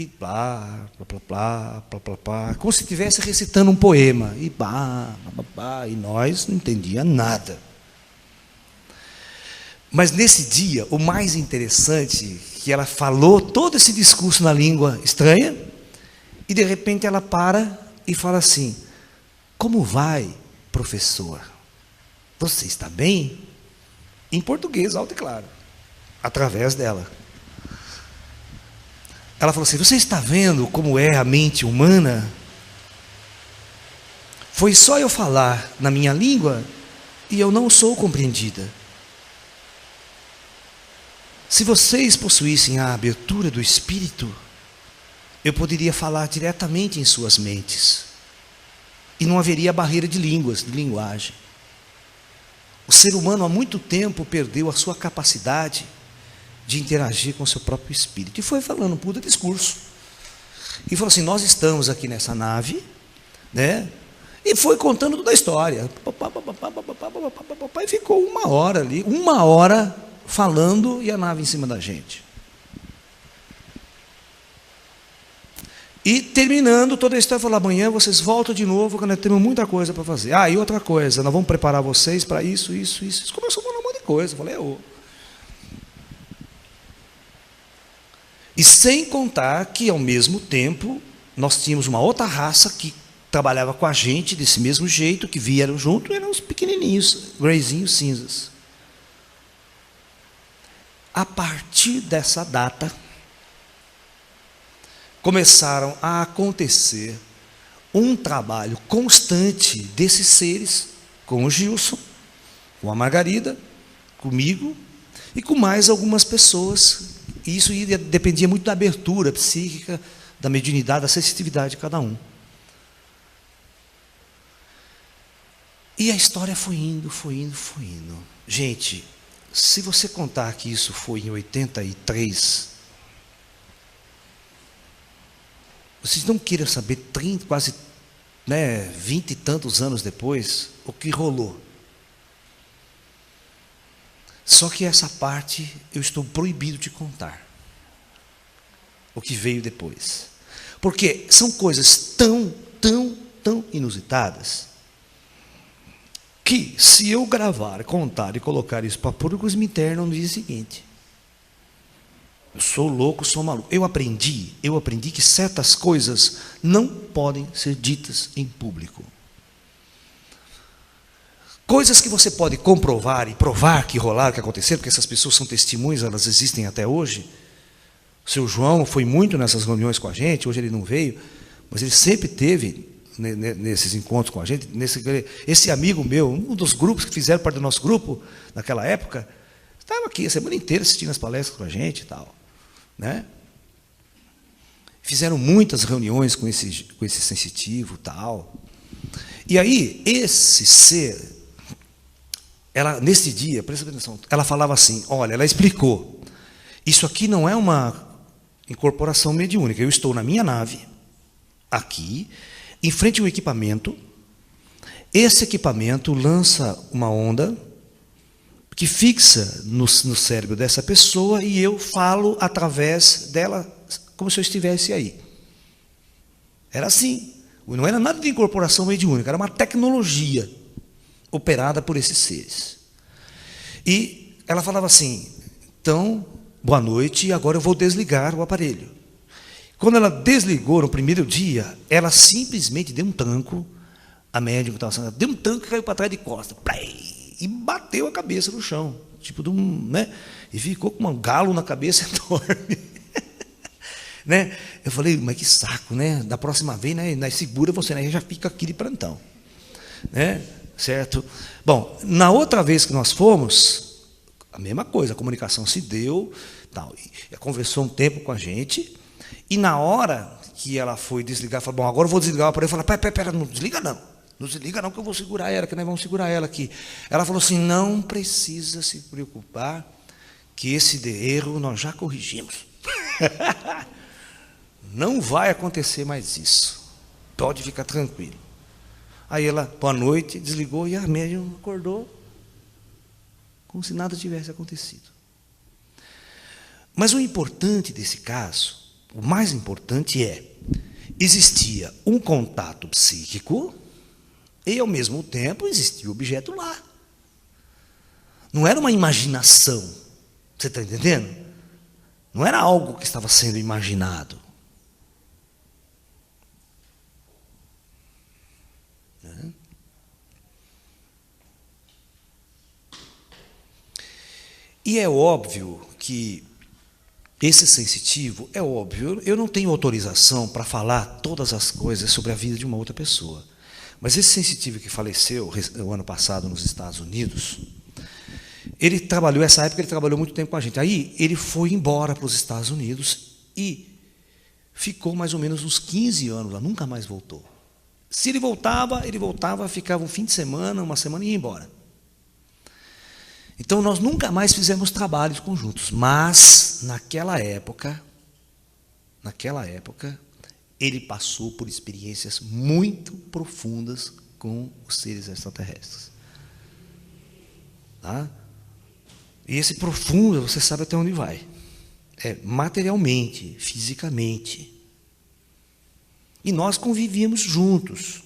A: E blá, blá, blá, blá, blá, blá, blá, como se estivesse recitando um poema. E blá, blá, blá, e nós não entendíamos nada. Mas nesse dia, o mais interessante, que ela falou todo esse discurso na língua estranha, e de repente ela para e fala assim, como vai, professor? Você está bem? Em português, alto e claro, através dela. Ela falou assim, você está vendo como é a mente humana? Foi só eu falar na minha língua e eu não sou compreendida. Se vocês possuíssem a abertura do espírito, eu poderia falar diretamente em suas mentes. E não haveria barreira de línguas, de linguagem. O ser humano há muito tempo perdeu a sua capacidade de interagir com o seu próprio espírito. E foi falando um puta discurso. E falou assim, nós estamos aqui nessa nave, né? E foi contando toda a história. E ficou 1 hora ali, 1 hora falando e a nave em cima da gente. E terminando toda a história, falou, amanhã vocês voltam de novo, que nós temos muita coisa para fazer. Ah, e outra coisa, nós vamos preparar vocês para isso, isso, isso. Isso começou a falar um monte de coisa. Eu falei, E sem contar que, ao mesmo tempo, nós tínhamos uma outra raça que trabalhava com a gente desse mesmo jeito, que vieram junto, eram os pequenininhos, greyzinhos cinzas. A partir dessa data, começaram a acontecer um trabalho constante desses seres, com o Gilson, com a Margarida, comigo e com mais algumas pessoas. E isso dependia muito da abertura psíquica, da mediunidade, da sensitividade de cada um. E a história foi indo, foi indo, foi indo. Gente, se você contar que isso foi em 83, vocês não queiram saber 30, quase 20 e tantos anos depois, o que rolou. Só que essa parte eu estou proibido de contar. O que veio depois. Porque são coisas tão inusitadas, que se eu gravar, contar e colocar isso para público, me internam no dia seguinte. Eu sou louco, sou maluco. Eu aprendi que certas coisas não podem ser ditas em público. Coisas que você pode comprovar e provar que rolaram, que aconteceram, porque essas pessoas são testemunhas, elas existem até hoje. O seu João foi muito nessas reuniões com a gente, hoje ele não veio, mas ele sempre teve nesses encontros com a gente. Esse amigo meu, um dos grupos que fizeram parte do nosso grupo, naquela época, estava aqui a semana inteira assistindo as palestras com a gente e tal. Né? Fizeram muitas reuniões com esse sensitivo e tal. E aí, esse ser... Ela, nesse dia, presta atenção, ela falava assim, olha, ela explicou, isso aqui não é uma incorporação mediúnica, eu estou na minha nave, aqui, em frente a um equipamento, esse equipamento lança uma onda que fixa no cérebro dessa pessoa e eu falo através dela, como se eu estivesse aí. Era assim, não era nada de incorporação mediúnica, era uma tecnologia operada por esses seres. E ela falava assim, então, boa noite, agora eu vou desligar o aparelho. Quando ela desligou no primeiro dia, ela simplesmente deu um tranco, a médium que estava sendo, deu um tranco e caiu para trás de costas, e bateu a cabeça no chão, tipo de um, né? E ficou com um galo na cabeça enorme. Né? Eu falei, mas que saco, né? Da próxima vez, né? Segura você, né? Já fica aqui de plantão. Né? certo? Bom, na outra vez que nós fomos, a mesma coisa, a comunicação se deu, tal, e conversou um tempo com a gente, e na hora que ela foi desligar, falou, bom, agora eu vou desligar o aparelho, eu falei, pera, não desliga não que eu vou segurar ela, que nós vamos segurar ela aqui. Ela falou assim, não precisa se preocupar, que esse erro nós já corrigimos. Não vai acontecer mais isso, pode ficar tranquilo. Aí ela, boa noite, desligou e a médium acordou como se nada tivesse acontecido. Mas o importante desse caso, o mais importante existia um contato psíquico e, ao mesmo tempo, existia o objeto lá. Não era uma imaginação, você está entendendo? Não era algo que estava sendo imaginado. E é óbvio que esse sensitivo, é óbvio, eu não tenho autorização para falar todas as coisas sobre a vida de uma outra pessoa. Mas esse sensitivo que faleceu o ano passado nos Estados Unidos, ele trabalhou, essa época ele trabalhou muito tempo com a gente. Aí ele foi embora para os Estados Unidos e ficou mais ou menos uns 15 anos lá, nunca mais voltou. Se ele voltava, ficava um fim de semana, uma semana e ia embora. Então, nós nunca mais fizemos trabalhos conjuntos, mas, naquela época, ele passou por experiências muito profundas com os seres extraterrestres. Tá? E esse profundo, você sabe até onde vai. É materialmente, fisicamente. E nós convivíamos juntos.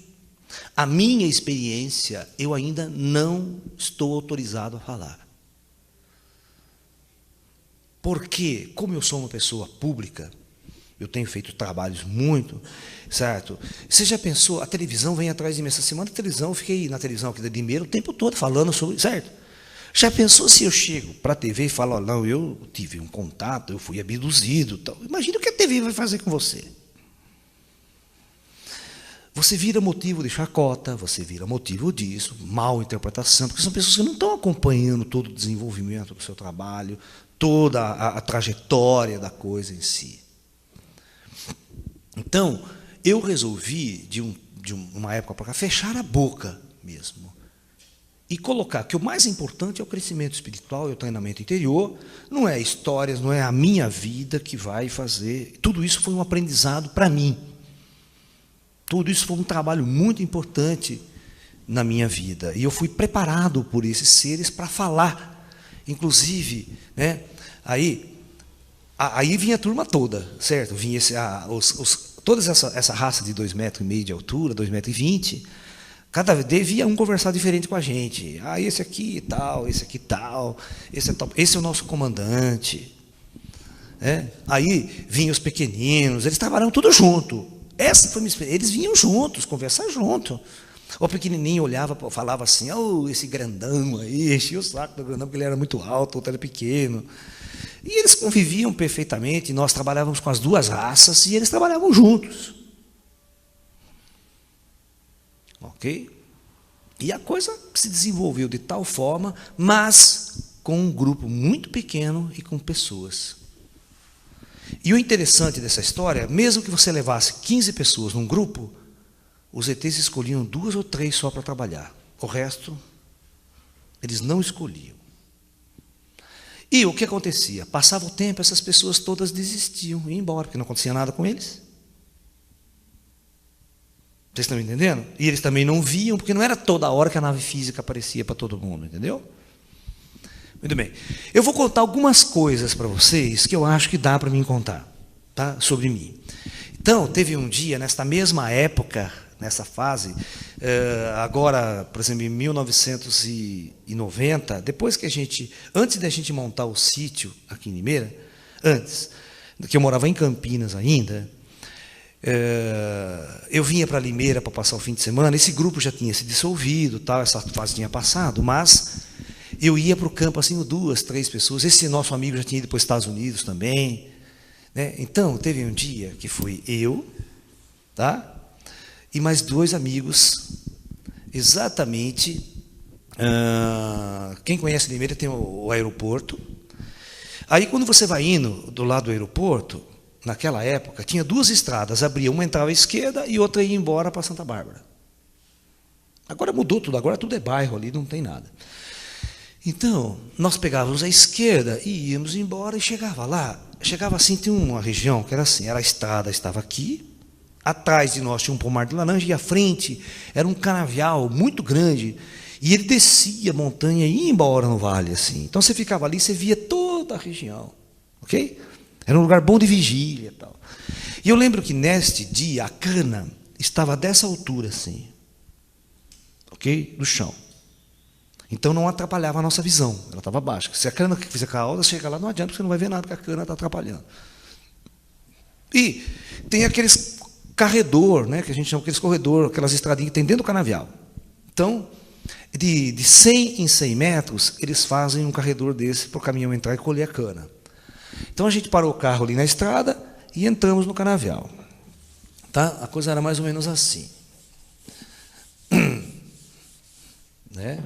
A: A minha experiência, eu ainda não estou autorizado a falar. Porque, como eu sou uma pessoa pública, eu tenho feito trabalhos muito, certo? Você já pensou, a televisão vem atrás de mim essa semana, a televisão, eu fiquei na televisão aqui da Limeira o tempo todo falando sobre, certo? Já pensou se eu chego para a TV e falo, não, eu tive um contato, eu fui abduzido, tal. Imagina o que a TV vai fazer com você. Você vira motivo de chacota, você vira motivo disso, mal interpretação, porque são pessoas que não estão acompanhando todo o desenvolvimento do seu trabalho, toda a trajetória da coisa em si. Então, eu resolvi, de uma época para cá, fechar a boca mesmo. E colocar que o mais importante é o crescimento espiritual e o treinamento interior, não é histórias, não é a minha vida que vai fazer. Tudo isso foi um aprendizado para mim. Tudo isso foi um trabalho muito importante na minha vida. E eu fui preparado por esses seres para falar. Inclusive, né, aí vinha a turma toda, certo? Vinha toda essa raça de 2,5 metros de altura, 2,20 metros, cada vez via um conversar diferente com a gente. Ah, esse aqui tal, esse aqui tal, esse é o nosso comandante. Aí vinham os pequeninos, eles trabalhavam tudo junto. Essa foi minha experiência. Eles vinham juntos, conversar junto. O pequenininho olhava, falava assim, oh, esse grandão aí, enchia o saco do grandão, porque ele era muito alto, o outro era pequeno. E eles conviviam perfeitamente, nós trabalhávamos com as duas raças e eles trabalhavam juntos. Ok? E a coisa se desenvolveu de tal forma, mas com um grupo muito pequeno e com pessoas. E o interessante dessa história, mesmo que você levasse 15 pessoas num grupo, os ETs escolhiam 2 ou 3 só para trabalhar. O resto, eles não escolhiam. E o que acontecia? Passava o tempo, essas pessoas todas desistiam, iam embora, porque não acontecia nada com eles. Vocês estão entendendo? E eles também não viam, porque não era toda hora que a nave física aparecia para todo mundo, entendeu? Muito bem. Eu vou contar algumas coisas para vocês que eu acho que dá para mim contar, tá? Sobre mim. Então, teve um dia, nesta mesma época, nessa fase, agora, por exemplo, em 1990, antes da gente montar o sítio aqui em Limeira, antes, que eu morava em Campinas ainda, eu vinha para Limeira para passar o fim de semana, esse grupo já tinha se dissolvido, tal, essa fase tinha passado, mas eu ia para o campo assim, 2, 3 pessoas, esse nosso amigo já tinha ido para os Estados Unidos também, né? Então, teve um dia que fui eu, tá? E mais 2 amigos, exatamente. Quem conhece Limeira tem o aeroporto. Aí, quando você vai indo do lado do aeroporto, naquela época, tinha duas estradas. Abria uma, entrava à esquerda e outra ia embora para Santa Bárbara. Agora mudou tudo, agora tudo é bairro ali, não tem nada. Então, nós pegávamos a esquerda e íamos embora e chegava lá. Chegava assim, tinha uma região que era assim, a estrada estava aqui, atrás de nós tinha um pomar de laranja e à frente era um canavial muito grande. E ele descia a montanha e ia embora no vale, assim. Então você ficava ali, você via toda a região, ok? Era um lugar bom de vigília e tal. E eu lembro que neste dia a cana estava dessa altura, assim, ok? Do chão. Então não atrapalhava a nossa visão, ela estava baixa. Se a cana fizer com a alta, chega lá, não adianta, porque você não vai ver nada, porque a cana está atrapalhando. E tem aqueles corredor, né, que a gente chama aqueles corredor, aquelas estradinhas que tem dentro do canavial. Então, de 100 em 100 metros, eles fazem um corredor desse para o caminhão entrar e colher a cana. Então a gente parou o carro ali na estrada e entramos no canavial. Tá? A coisa era mais ou menos assim. Né?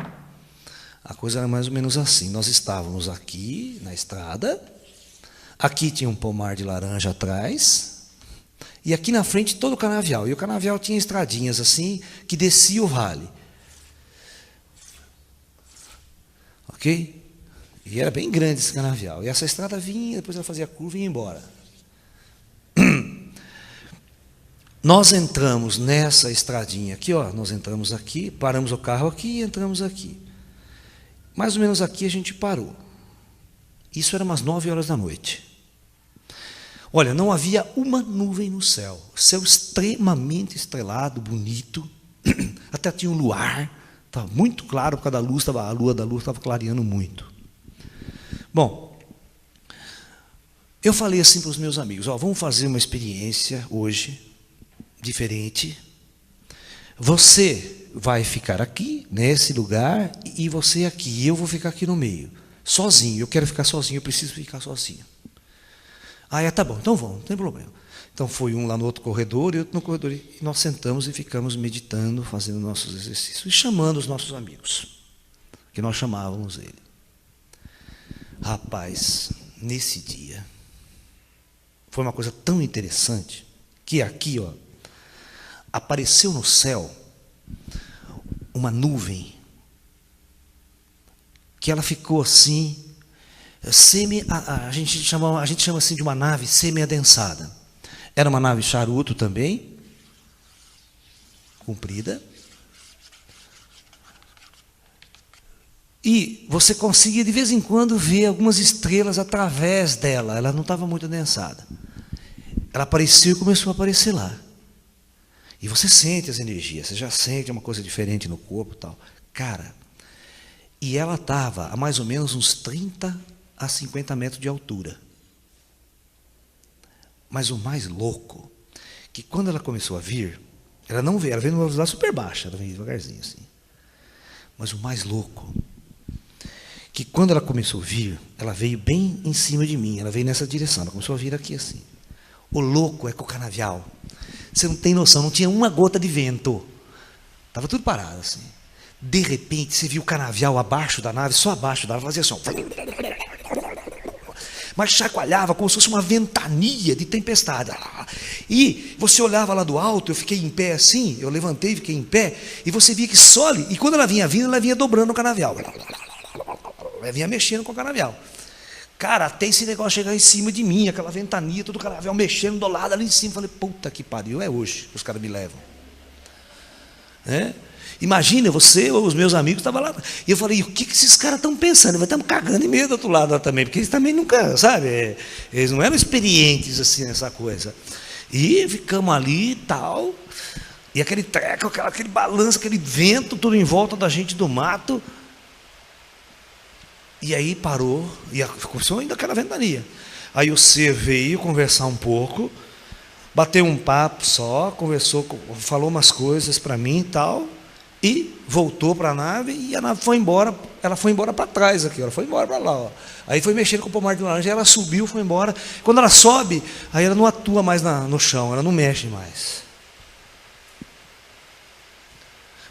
A: A coisa era mais ou menos assim. Nós estávamos aqui na estrada, aqui tinha um pomar de laranja atrás, e aqui na frente todo o canavial. E o canavial tinha estradinhas assim, que descia o vale. Ok? E era bem grande esse canavial. E essa estrada vinha, depois ela fazia curva e ia embora. Nós entramos nessa estradinha aqui, ó, nós entramos aqui, paramos o carro aqui e entramos aqui. Mais ou menos aqui a gente parou. Isso era umas 9 horas da noite. Olha, não havia uma nuvem no céu. Céu extremamente estrelado, bonito. Até tinha um luar. Estava muito claro por causa da luz, a lua da luz estava clareando muito. Bom, eu falei assim para os meus amigos, ó, vamos fazer uma experiência hoje, diferente. Você vai ficar aqui, nesse lugar, e você aqui, e eu vou ficar aqui no meio, sozinho. Eu quero ficar sozinho, eu preciso ficar sozinho. Ah, tá bom, então vamos, não tem problema. Então foi um lá no outro corredor e outro no corredor, e nós sentamos e ficamos meditando, fazendo nossos exercícios, e chamando os nossos amigos, que nós chamávamos ele. Rapaz, nesse dia, foi uma coisa tão interessante, que aqui, ó, apareceu no céu uma nuvem, que ela ficou assim, a gente chama assim de uma nave semi-adensada. Era uma nave charuto também, comprida. E você conseguia de vez em quando ver algumas estrelas através dela. Ela não estava muito adensada. Ela apareceu e começou a aparecer lá. E você sente as energias, você já sente uma coisa diferente no corpo e tal. Cara, e ela estava a mais ou menos uns 30 a 50 metros de altura. Mas o mais louco, que quando ela começou a vir, ela não veio, ela veio numa velocidade super baixa, ela veio devagarzinho assim. Mas o mais louco, que quando ela começou a vir, ela veio bem em cima de mim, ela veio nessa direção, ela começou a vir aqui assim. O louco é com o canavial. Você não tem noção, não tinha uma gota de vento. Estava tudo parado assim. De repente, você viu o canavial abaixo da nave, só abaixo da nave, fazia som. Mas chacoalhava como se fosse uma ventania de tempestade. E você olhava lá do alto, eu fiquei em pé assim, eu levantei e fiquei em pé, e você via que só ali, e quando ela vinha vindo, ela vinha dobrando o canavial. Ela vinha mexendo com o canavial. Cara, até esse negócio chegar em cima de mim, aquela ventania, todo o canavial mexendo do lado ali em cima. Falei, puta que pariu, é hoje que os caras me levam. Imagina, você ou os meus amigos estavam lá. E eu falei, o que esses caras estão pensando? Vai estar cagando em medo do outro lado lá também, porque eles também nunca, sabe? Eles não eram experientes assim nessa coisa. E ficamos ali e tal. E aquele treco, aquele balanço, aquele vento, tudo em volta da gente do mato. E aí parou, e começou ainda aquela ventania. Aí o ser veio conversar um pouco, bateu um papo só, conversou, falou umas coisas para mim e tal, e voltou para a nave, e a nave foi embora, ela foi embora para trás aqui, ela foi embora para lá. Ó. Aí foi mexendo com o pomar de laranja, ela subiu, foi embora. Quando ela sobe, aí ela não atua mais no chão, ela não mexe mais.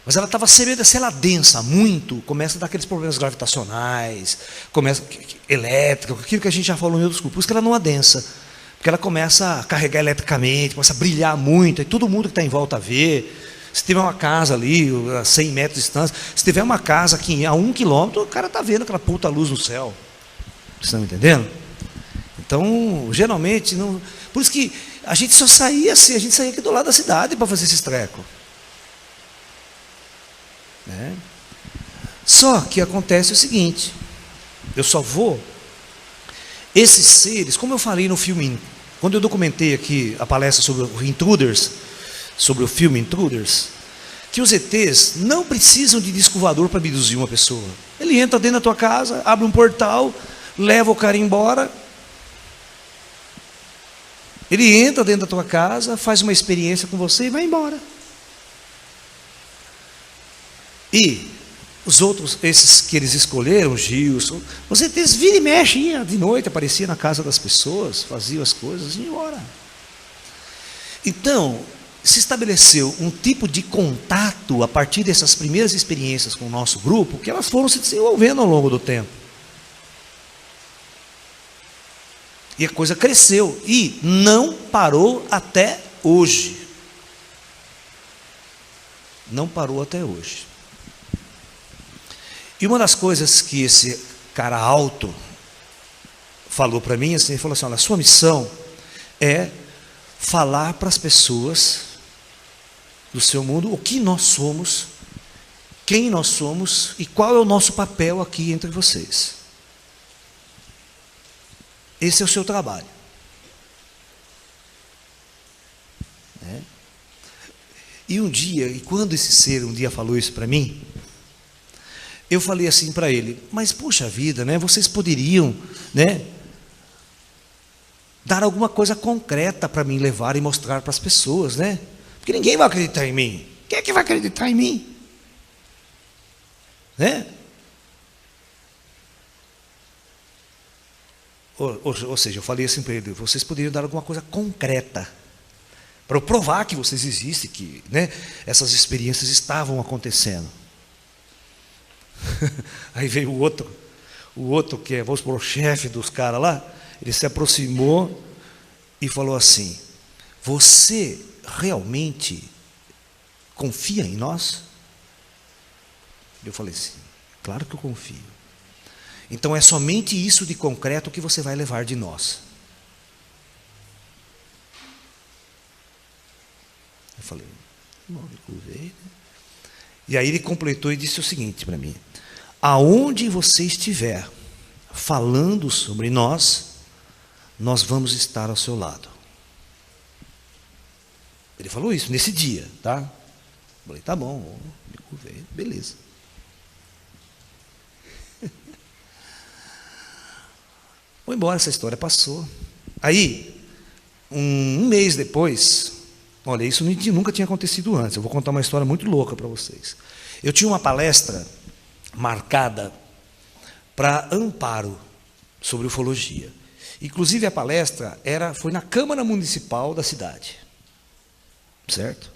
A: Mas ela estava semendo, se ela densa muito, começa a dar aqueles problemas gravitacionais, começa elétrica, aquilo que a gente já falou em outros grupos, por isso que ela não adensa. Porque ela começa a carregar eletricamente, começa a brilhar muito, e todo mundo que está em volta vê. Se tiver uma casa ali, a 100 metros de distância, se tiver uma casa aqui a 1 quilômetro, o cara está vendo aquela puta luz no céu. Vocês estão me entendendo? Então, geralmente, não... por isso que a gente só saía assim, a gente saía aqui do lado da cidade para fazer esses trecos. Né? Só que acontece o seguinte, eu só vou, esses seres, como eu falei no filme, quando eu documentei aqui a palestra sobre o Intruders, sobre o filme Intruders, que os ETs não precisam de disco voador para abduzir uma pessoa. Ele entra dentro da tua casa, abre um portal, leva o cara embora. Ele entra dentro da tua casa, faz uma experiência com você e vai embora. E os outros, esses que eles escolheram, Gilson, os ETs vira e mexe, ia de noite, aparecia na casa das pessoas, fazia as coisas e ia embora. Então, se estabeleceu um tipo de contato a partir dessas primeiras experiências com o nosso grupo, que elas foram se desenvolvendo ao longo do tempo. E a coisa cresceu e não parou até hoje. Não parou até hoje. E uma das coisas que esse cara alto falou para mim, assim, ele falou assim, olha, a sua missão é falar para as pessoas do seu mundo o que nós somos, quem nós somos e qual é o nosso papel aqui entre vocês. Esse é o seu trabalho. Né? E um dia, e quando esse ser um dia falou isso para mim, eu falei assim para ele, mas puxa vida, né, vocês poderiam, né, dar alguma coisa concreta para mim levar e mostrar para as pessoas, né? Porque ninguém vai acreditar em mim. Quem é que vai acreditar em mim? Né? Ou seja, eu falei assim para ele, vocês poderiam dar alguma coisa concreta para eu provar que vocês existem, que, né, essas experiências estavam acontecendo. Aí veio o outro que é, vamos supor, o chefe dos caras lá, ele se aproximou e falou assim, você realmente confia em nós? Eu falei assim, claro que eu confio. Então é somente isso de concreto que você vai levar de nós. Eu falei, e aí ele completou e disse o seguinte para mim, aonde você estiver falando sobre nós, nós vamos estar ao seu lado. Ele falou isso nesse dia, tá? Eu falei, tá bom, beleza. Vou embora, essa história passou. Aí, um mês depois, olha, isso nunca tinha acontecido antes, eu vou contar uma história muito louca para vocês. Eu tinha uma palestra marcada para Amparo, sobre ufologia. Inclusive a palestra foi na Câmara Municipal da cidade. Certo?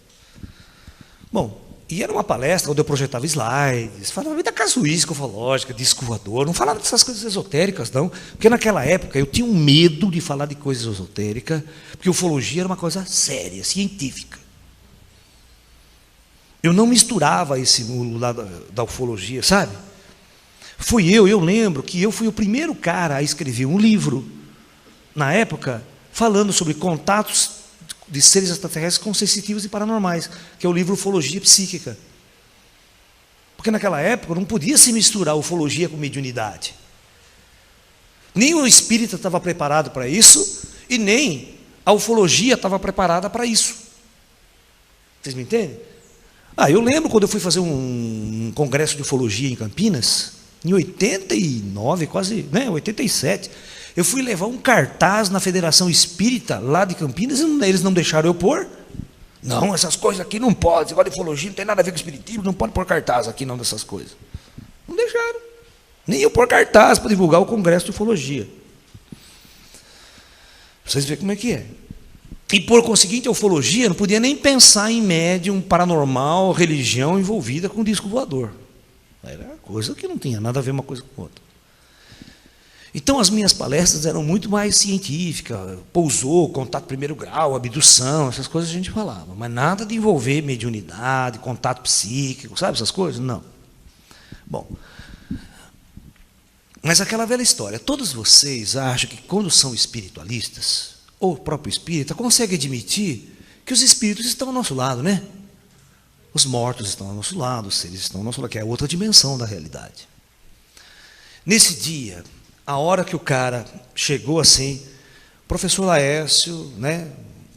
A: Bom, e era uma palestra onde eu projetava slides, falava da casuística ufológica, disco voador, não falava dessas coisas esotéricas, não, porque naquela época eu tinha um medo de falar de coisas esotéricas, porque ufologia era uma coisa séria, científica. Eu não misturava esse mundo lá da ufologia, sabe? Eu lembro que eu fui o primeiro cara a escrever um livro, na época, falando sobre contatos de seres extraterrestres com sensitivos e paranormais, que é o livro Ufologia Psíquica. Porque naquela época não podia se misturar ufologia com mediunidade. Nem o espírita estava preparado para isso, e nem a ufologia estava preparada para isso. Vocês me entendem? Eu lembro quando eu fui fazer um congresso de ufologia em Campinas, em 89, quase, 87, eu fui levar um cartaz na Federação Espírita, lá de Campinas, e eles não deixaram eu pôr. Não, essas coisas aqui não pode, esse negócio de ufologia não tem nada a ver com espiritismo, não pode pôr cartaz aqui não dessas coisas. Não deixaram. Nem eu pôr cartaz para divulgar o congresso de ufologia. Vocês veem como é que é. E, por conseguinte, a ufologia não podia nem pensar em médium, paranormal, religião envolvida com disco voador. Era coisa que não tinha nada a ver uma coisa com outra. Então, as minhas palestras eram muito mais científicas, pousou, contato primeiro grau, abdução, essas coisas a gente falava, mas nada de envolver mediunidade, contato psíquico, sabe essas coisas? Não. Bom, mas aquela velha história, todos vocês acham que quando são espiritualistas, ou o próprio espírita, consegue admitir que os espíritos estão ao nosso lado, né? Os mortos estão ao nosso lado, os seres estão ao nosso lado, que é outra dimensão da realidade. Nesse dia, a hora que o cara chegou assim, professor Laércio, né,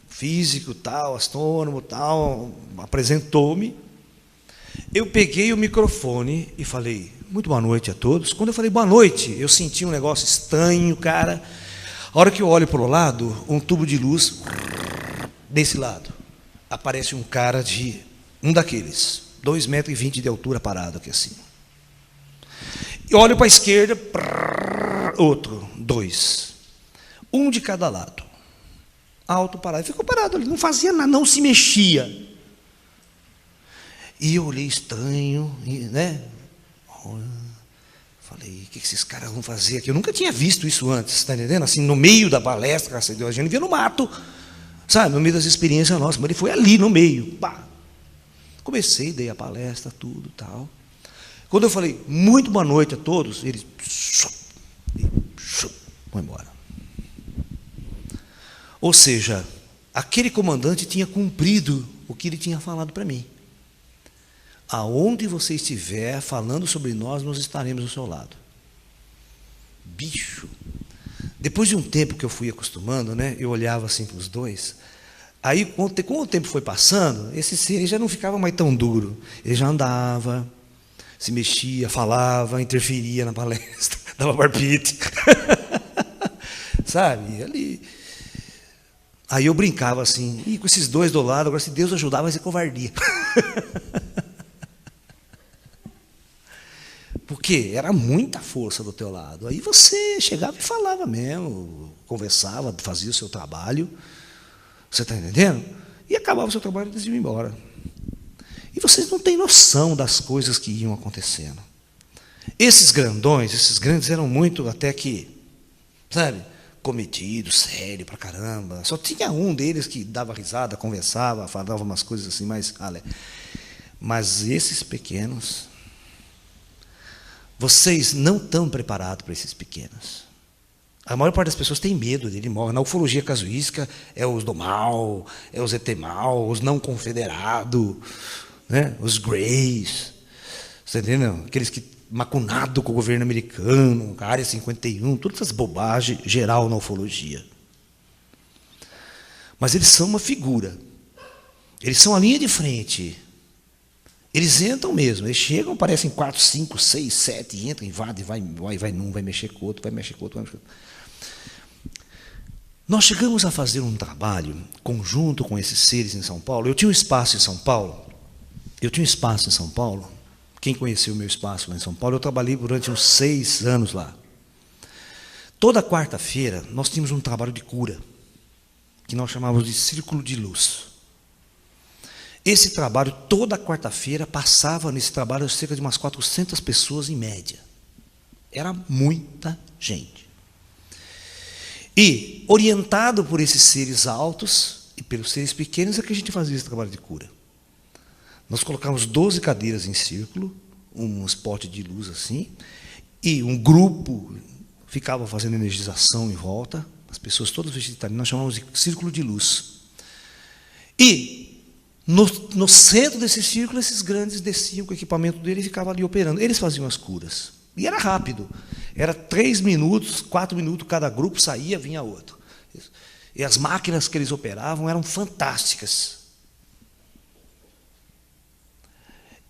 A: físico, tal, astrônomo, tal, apresentou-me, eu peguei o microfone e falei, muito boa noite a todos. Quando eu falei boa noite, eu senti um negócio estranho, cara. A hora que eu olho para o lado, um tubo de luz, desse lado, aparece um cara de, um daqueles, 2,20 metros de altura parado aqui assim. E olho para a esquerda, outro, 2. Um de cada lado. Alto, parado. Ficou parado ali, não fazia nada, não se mexia. E eu olhei estranho, né? Falei, o que esses caras vão fazer aqui? Eu nunca tinha visto isso antes, está entendendo? Assim, no meio da palestra, a gente via no mato, sabe? No meio das experiências nossas, mas ele foi ali no meio. Pá. Comecei, dei a palestra, tudo tal. Quando eu falei, muito boa noite a todos, ele foi embora. Ou seja, aquele comandante tinha cumprido o que ele tinha falado para mim. Aonde você estiver falando sobre nós, nós estaremos ao seu lado. Bicho. Depois de um tempo que eu fui acostumando, né, eu olhava assim para os dois. Aí, como o tempo foi passando, esse ser já não ficava mais tão duro. Ele já andava, se mexia, falava, interferia na palestra, dava barpite. Sabe? Ali. Aí eu brincava assim, e com esses dois do lado, agora se Deus ajudar, vai ser covardia. Porque era muita força do teu lado. Aí você chegava e falava mesmo, conversava, fazia o seu trabalho. Você está entendendo? E acabava o seu trabalho e eles iam embora. E vocês não têm noção das coisas que iam acontecendo. Esses grandões, esses grandes eram muito até que, sabe, cometidos, sério pra caramba. Só tinha um deles que dava risada, conversava, falava umas coisas assim, mas esses pequenos, vocês não estão preparados para esses pequenos. A maior parte das pessoas tem medo dele, morre. Na ufologia casuística, é os do mal, é os ET mal, os não confederados, né? Os Greys, você entendeu? Aqueles que macunado com o governo americano, a Área 51, todas essas bobagens geral na ufologia. Mas eles são uma figura. Eles são a linha de frente. Eles entram mesmo, eles chegam, aparecem 4, 5, 6, 7, entram, invadem, vai num, vai mexer com outro, vai mexer com outro, vai mexer com outro. Nós chegamos a fazer um trabalho conjunto com esses seres em São Paulo. Eu tinha um espaço em São Paulo. Quem conheceu o meu espaço lá em São Paulo, eu trabalhei durante uns 6 anos lá. Toda quarta-feira, nós tínhamos um trabalho de cura, que nós chamávamos de Círculo de Luz. Esse trabalho, toda quarta-feira, passava nesse trabalho cerca de umas 400 pessoas em média. Era muita gente. E, orientado por esses seres altos e pelos seres pequenos, é que a gente fazia esse trabalho de cura. Nós colocávamos 12 cadeiras em círculo, um spot de luz assim, e um grupo ficava fazendo energização em volta, as pessoas todas vestidas, nós chamávamos de círculo de luz. E no centro desse círculo, esses grandes desciam com o equipamento deles e ficavam ali operando. Eles faziam as curas. E era rápido. Era 3 minutos, 4 minutos, cada grupo saía, vinha outro. E as máquinas que eles operavam eram fantásticas.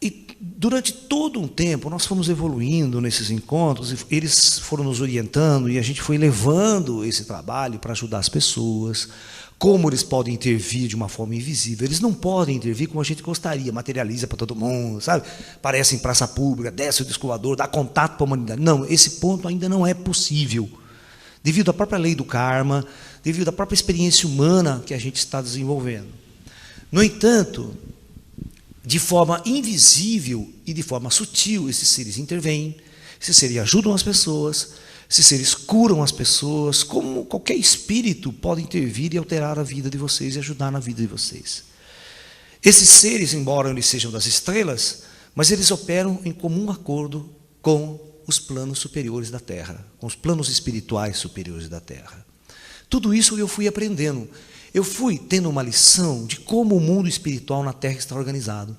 A: E durante todo um tempo, nós fomos evoluindo nesses encontros, e eles foram nos orientando, e a gente foi levando esse trabalho para ajudar as pessoas. Como eles podem intervir de uma forma invisível. Eles não podem intervir como a gente gostaria, materializa para todo mundo, sabe? Aparece em praça pública, desce o disco voador, dá contato para a humanidade. Não, esse ponto ainda não é possível. Devido à própria lei do karma, devido à própria experiência humana que a gente está desenvolvendo. No entanto, de forma invisível e de forma sutil, esses seres intervêm, esses seres ajudam as pessoas, esses seres curam as pessoas, como qualquer espírito pode intervir e alterar a vida de vocês e ajudar na vida de vocês. Esses seres, embora eles sejam das estrelas, mas eles operam em comum acordo com os planos superiores da Terra, com os planos espirituais superiores da Terra. Tudo isso eu fui aprendendo. Eu fui tendo uma lição de como o mundo espiritual na Terra está organizado.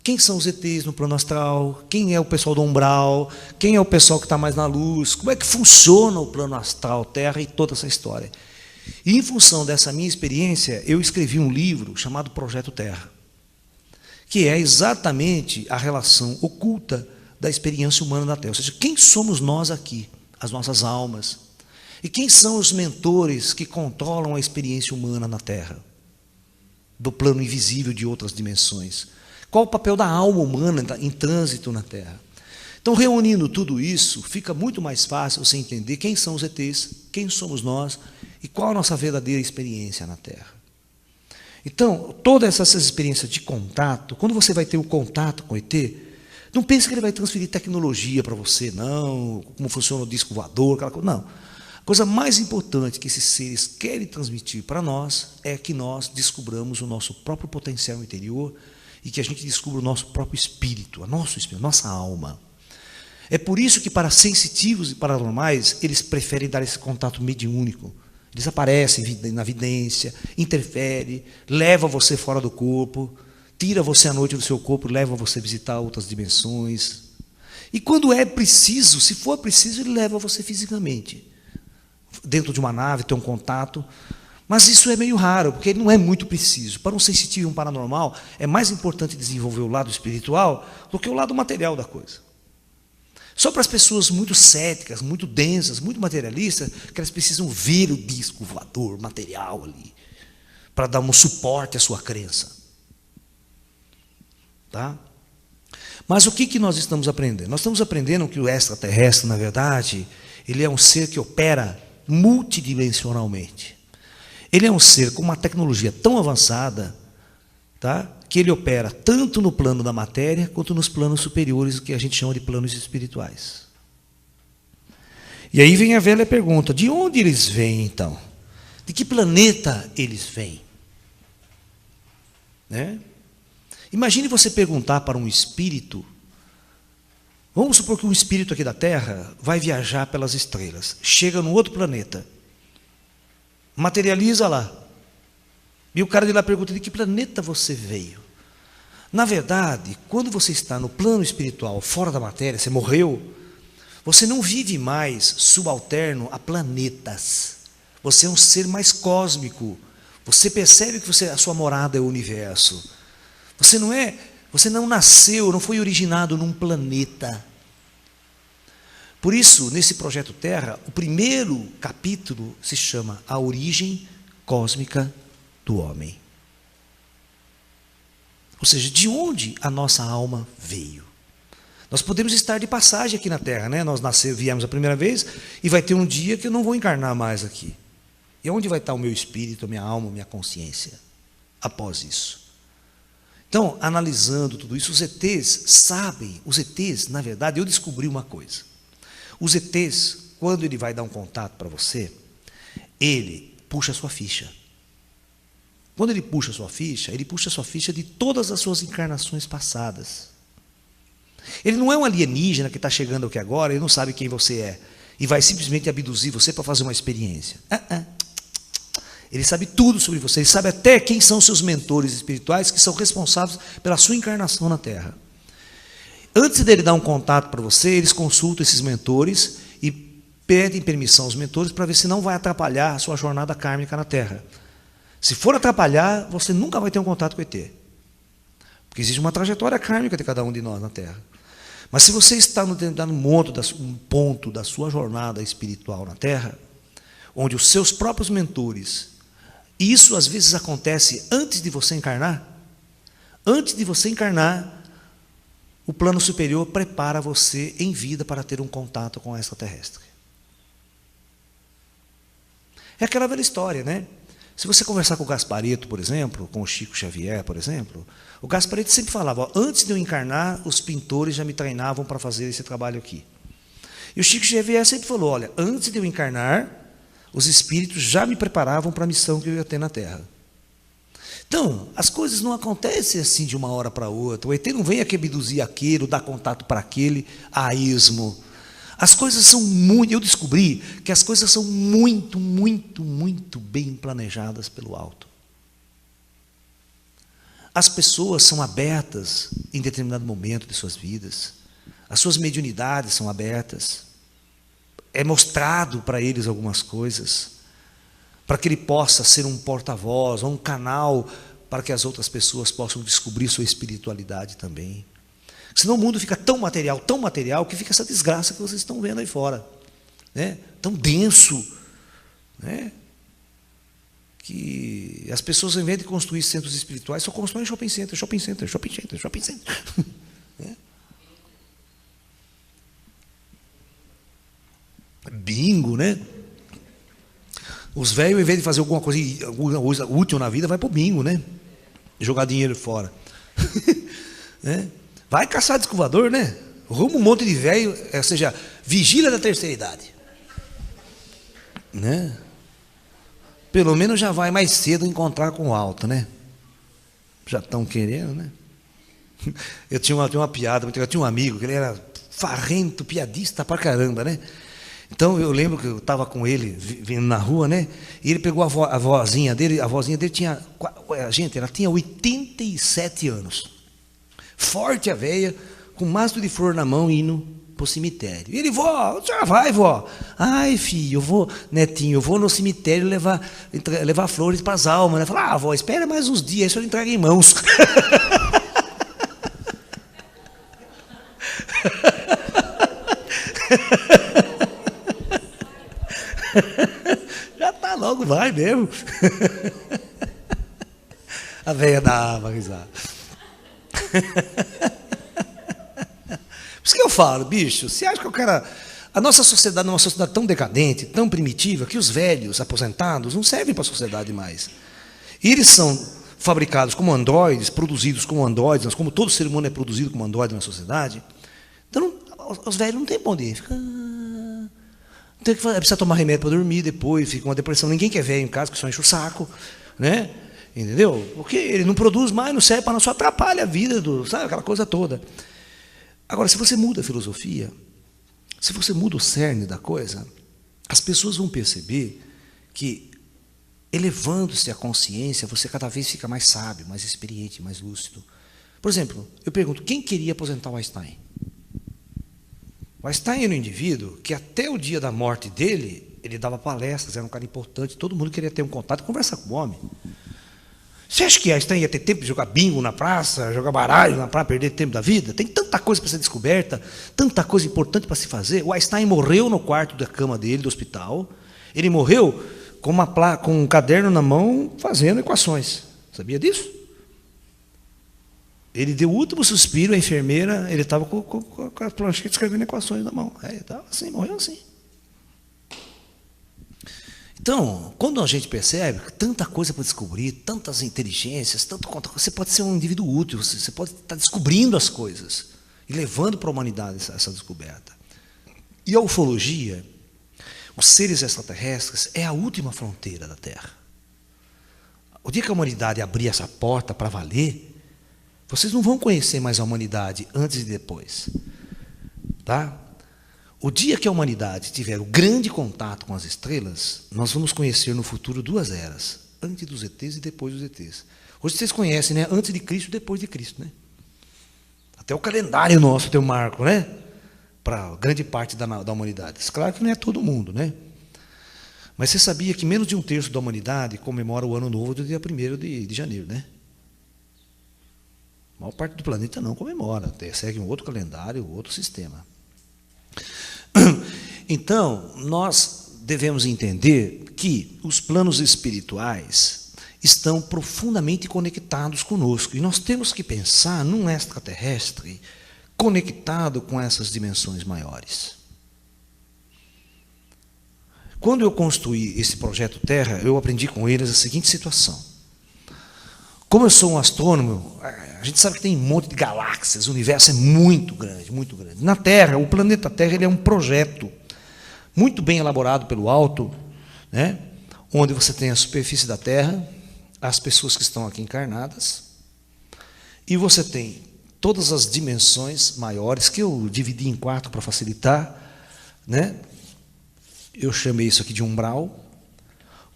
A: Quem são os ETs no plano astral? Quem é o pessoal do umbral? Quem é o pessoal que está mais na luz? Como é que funciona o plano astral, Terra e toda essa história? E em função dessa minha experiência, eu escrevi um livro chamado Projeto Terra, que é exatamente a relação oculta da experiência humana na Terra. Ou seja, quem somos nós aqui, as nossas almas? E quem são os mentores que controlam a experiência humana na Terra? Do plano invisível de outras dimensões. Qual o papel da alma humana em trânsito na Terra? Então, reunindo tudo isso, fica muito mais fácil você entender quem são os ETs, quem somos nós e qual a nossa verdadeira experiência na Terra. Então, todas essas experiências de contato, quando você vai ter o contato com o ET, não pense que ele vai transferir tecnologia para você, não, como funciona o disco voador, aquela coisa, não. A coisa mais importante que esses seres querem transmitir para nós é que nós descobramos o nosso próprio potencial interior e que a gente descubra o nosso próprio espírito, a nossa alma. É por isso que para sensitivos e paranormais, eles preferem dar esse contato mediúnico. Eles aparecem na vidência, interferem, levam você fora do corpo, tira você à noite do seu corpo, leva você a visitar outras dimensões. E quando é preciso, se for preciso, ele leva você fisicamente. Dentro de uma nave, tem um contato. Mas isso é meio raro, porque ele não é muito preciso. Para um sensitivo e um paranormal, é mais importante desenvolver o lado espiritual do que o lado material da coisa. Só para as pessoas muito céticas, muito densas, muito materialistas, que elas precisam ver o disco voador, material ali, para dar um suporte à sua crença. Tá? Mas o que nós estamos aprendendo? Nós estamos aprendendo que o extraterrestre, na verdade, ele é um ser que opera multidimensionalmente. Ele é um ser com uma tecnologia tão avançada, tá, que ele opera tanto no plano da matéria, quanto nos planos superiores, que a gente chama de planos espirituais. E aí vem a velha pergunta, de onde eles vêm então? De que planeta eles vêm? Né? Imagine você perguntar para um espírito, vamos supor que um espírito aqui da Terra vai viajar pelas estrelas, chega num outro planeta, materializa lá. E o cara de lá pergunta, de que planeta você veio? Na verdade, quando você está no plano espiritual, fora da matéria, você morreu, você não vive mais subalterno a planetas. Você é um ser mais cósmico. Você percebe que a sua morada é o universo. Você não nasceu, não foi originado num planeta. Por isso, nesse projeto Terra, o primeiro capítulo se chama A Origem Cósmica do Homem. Ou seja, de onde a nossa alma veio. Nós podemos estar de passagem aqui na Terra, né? Nós viemos a primeira vez e vai ter um dia que eu não vou encarnar mais aqui. E onde vai estar o meu espírito, a minha alma, a minha consciência após isso? Então, analisando tudo isso, os ETs sabem, na verdade, eu descobri uma coisa. Os ETs, quando ele vai dar um contato para você, ele puxa a sua ficha. Quando ele puxa a sua ficha de todas as suas encarnações passadas. Ele não é um alienígena que está chegando aqui agora, ele não sabe quem você é, e vai simplesmente abduzir você para fazer uma experiência. Ele sabe tudo sobre você, ele sabe até quem são seus mentores espirituais, que são responsáveis pela sua encarnação na Terra. Antes dele dar um contato para você, eles consultam esses mentores e pedem permissão aos mentores para ver se não vai atrapalhar a sua jornada kármica na Terra. Se for atrapalhar, você nunca vai ter um contato com o ET. Porque existe uma trajetória kármica de cada um de nós na Terra. Mas se você está no ponto da sua jornada espiritual na Terra, onde os seus próprios mentores, e isso às vezes acontece antes de você encarnar, o plano superior prepara você em vida para ter um contato com o extraterrestre. É aquela velha história, né? Se você conversar com o Gasparetto, por exemplo, com o Chico Xavier, por exemplo, o Gasparetto sempre falava, ó, antes de eu encarnar, os pintores já me treinavam para fazer esse trabalho aqui. E o Chico Xavier sempre falou, olha, antes de eu encarnar, os espíritos já me preparavam para a missão que eu ia ter na Terra. Então, as coisas não acontecem assim de uma hora para outra. O ET não vem aqui abduzir aquele, dar contato para aquele, a esmo. As coisas são muito... Eu descobri que as coisas são muito, muito, muito bem planejadas pelo alto. As pessoas são abertas em determinado momento de suas vidas. As suas mediunidades são abertas. É mostrado para eles algumas coisas, para que ele possa ser um porta-voz, ou um canal para que as outras pessoas possam descobrir sua espiritualidade também. Senão o mundo fica tão material, que fica essa desgraça que vocês estão vendo aí fora, né? Tão denso, né? Que as pessoas, ao invés de construir centros espirituais, só constroem shopping center, shopping center, shopping center, shopping center. Né? Bingo, né? Os velhos, ao invés de fazer alguma coisa útil na vida, vai para o bingo, né? Jogar dinheiro fora. Né? Vai caçar descovador, né? Rumo um monte de velho, ou seja, vigília da terceira idade. Né? Pelo menos já vai mais cedo encontrar com o alto, né? Já estão querendo, né? Eu tinha uma piada, eu tinha um amigo que ele era farrento, piadista pra caramba, né? Então eu lembro que eu estava com ele vindo na rua, né? E ele pegou a vozinha dele tinha, gente, ela tinha 87 anos. Forte a veia, com mastro de flor na mão, indo para o cemitério. E ele, vó, já vai, vó. Ai, filho, eu vou, netinho, eu vou no cemitério levar flores para as almas. Né? Falar, vó, espera mais uns dias, aí o senhor entrega em mãos. Já tá, logo vai mesmo. A velha dava risada. Por isso que eu falo, bicho, você acha que o cara... A nossa sociedade é uma sociedade tão decadente, tão primitiva, que os velhos aposentados não servem para a sociedade mais. E eles são fabricados como androides, produzidos como androides, como todo ser humano é produzido como androide na sociedade. Então, os velhos não têm onde ir. Precisa tomar remédio para dormir depois, fica uma depressão. Ninguém quer velho em casa, que só enche o saco, né? Entendeu? Porque ele não produz mais, não serve para nada, só atrapalha a vida, sabe, aquela coisa toda. Agora, se você muda a filosofia, se você muda o cerne da coisa, as pessoas vão perceber que, elevando-se a consciência, você cada vez fica mais sábio, mais experiente, mais lúcido. Por exemplo, eu pergunto, quem queria aposentar o Einstein? O Einstein era um indivíduo que até o dia da morte dele, ele dava palestras, era um cara importante, todo mundo queria ter um contato e conversar com o homem. Você acha que Einstein ia ter tempo de jogar bingo na praça, jogar baralho na praça, perder tempo da vida? Tem tanta coisa para ser descoberta, tanta coisa importante para se fazer. O Einstein morreu no quarto da cama dele, do hospital. Ele morreu com um caderno na mão, fazendo equações. Sabia disso? Ele deu o último suspiro, a enfermeira, ele estava com a plancheta escrevendo equações na mão. Ele estava assim, morreu assim. Então, quando a gente percebe que tanta coisa para descobrir, tantas inteligências, você pode ser um indivíduo útil, você pode estar descobrindo as coisas e levando para a humanidade essa descoberta. E a ufologia, os seres extraterrestres, é a última fronteira da Terra. O dia que a humanidade abrir essa porta para valer, vocês não vão conhecer mais a humanidade antes e depois. Tá? O dia que a humanidade tiver o grande contato com as estrelas, nós vamos conhecer no futuro duas eras, antes dos ETs e depois dos ETs. Hoje vocês conhecem, né? Antes de Cristo e depois de Cristo, né? Até o calendário nosso tem um marco, né? Para grande parte da humanidade. Claro que não é todo mundo, né? Mas você sabia que menos de um terço da humanidade comemora o ano novo do dia 1º de janeiro, né? A maior parte do planeta não comemora, segue um outro calendário, outro sistema. Então, nós devemos entender que os planos espirituais estão profundamente conectados conosco. E nós temos que pensar num extraterrestre conectado com essas dimensões maiores. Quando eu construí esse projeto Terra, eu aprendi com eles a seguinte situação. Como eu sou um astrônomo, a gente sabe que tem um monte de galáxias, o universo é muito grande, muito grande. Na Terra, o planeta Terra, ele é um projeto muito bem elaborado pelo alto, né? Onde você tem a superfície da Terra, as pessoas que estão aqui encarnadas, e você tem todas as dimensões maiores, que eu dividi em 4 para facilitar, né? Eu chamei isso aqui de umbral,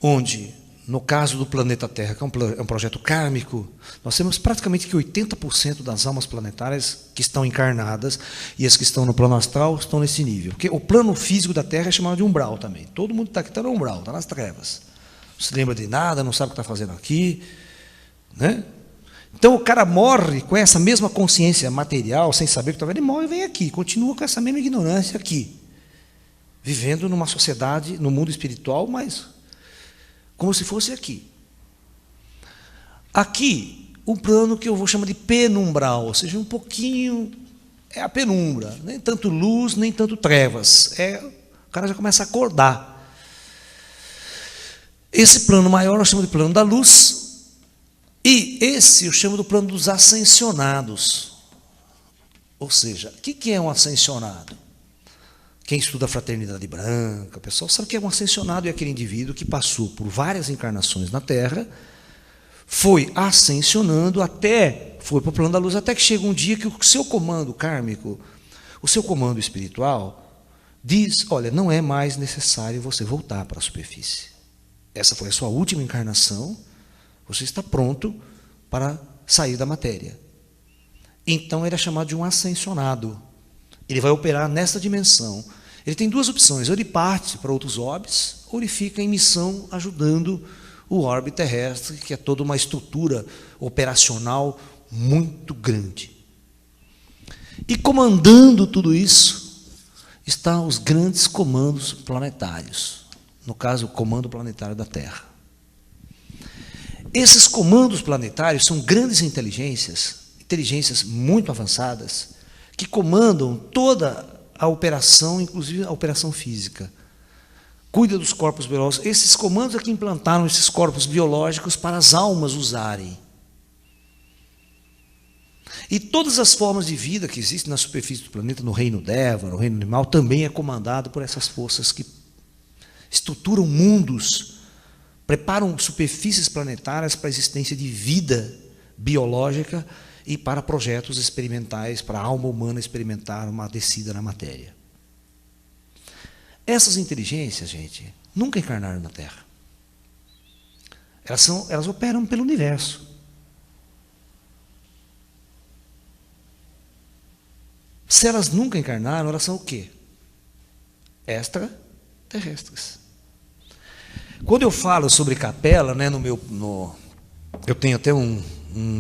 A: onde, no caso do planeta Terra, que é um projeto kármico, nós temos praticamente que 80% das almas planetárias que estão encarnadas e as que estão no plano astral estão nesse nível. Porque o plano físico da Terra é chamado de umbral também. Todo mundo está aqui, está no umbral, está nas trevas. Não se lembra de nada, não sabe o que está fazendo aqui, né? Então o cara morre com essa mesma consciência material, sem saber o que está vendo, ele morre e vem aqui, continua com essa mesma ignorância aqui, vivendo numa sociedade, no mundo espiritual, mas como se fosse aqui. Aqui, um plano que eu vou chamar de penumbral, ou seja, um pouquinho, é a penumbra, nem tanto luz, nem tanto trevas. O cara já começa a acordar. Esse plano maior eu chamo de plano da luz, e esse eu chamo do plano dos ascensionados. Ou seja, o que é um ascensionado? Quem estuda a fraternidade branca, o pessoal sabe que é um ascensionado, é aquele indivíduo que passou por várias encarnações na Terra, foi ascensionando foi para o plano da luz, até que chega um dia que o seu comando kármico, o seu comando espiritual, diz, olha, não é mais necessário você voltar para a superfície. Essa foi a sua última encarnação, você está pronto para sair da matéria. Então ele é chamado de um ascensionado. Ele vai operar nessa dimensão. Ele tem 2 opções, ou ele parte para outros orbes, ou ele fica em missão ajudando o orbe terrestre, que é toda uma estrutura operacional muito grande. E comandando tudo isso, estão os grandes comandos planetários, no caso, o comando planetário da Terra. Esses comandos planetários são grandes inteligências muito avançadas, que comandam toda a operação, inclusive a operação física. Cuida dos corpos biológicos. Esses comandos é que implantaram esses corpos biológicos para as almas usarem. E todas as formas de vida que existem na superfície do planeta, no reino Deva, no reino animal, também é comandado por essas forças que estruturam mundos, preparam superfícies planetárias para a existência de vida biológica e para projetos experimentais, para a alma humana experimentar uma descida na matéria. Essas inteligências, gente, nunca encarnaram na Terra. Elas operam pelo universo. Se elas nunca encarnaram, elas são o quê? Extraterrestres. Quando eu falo sobre capela, né, eu tenho até um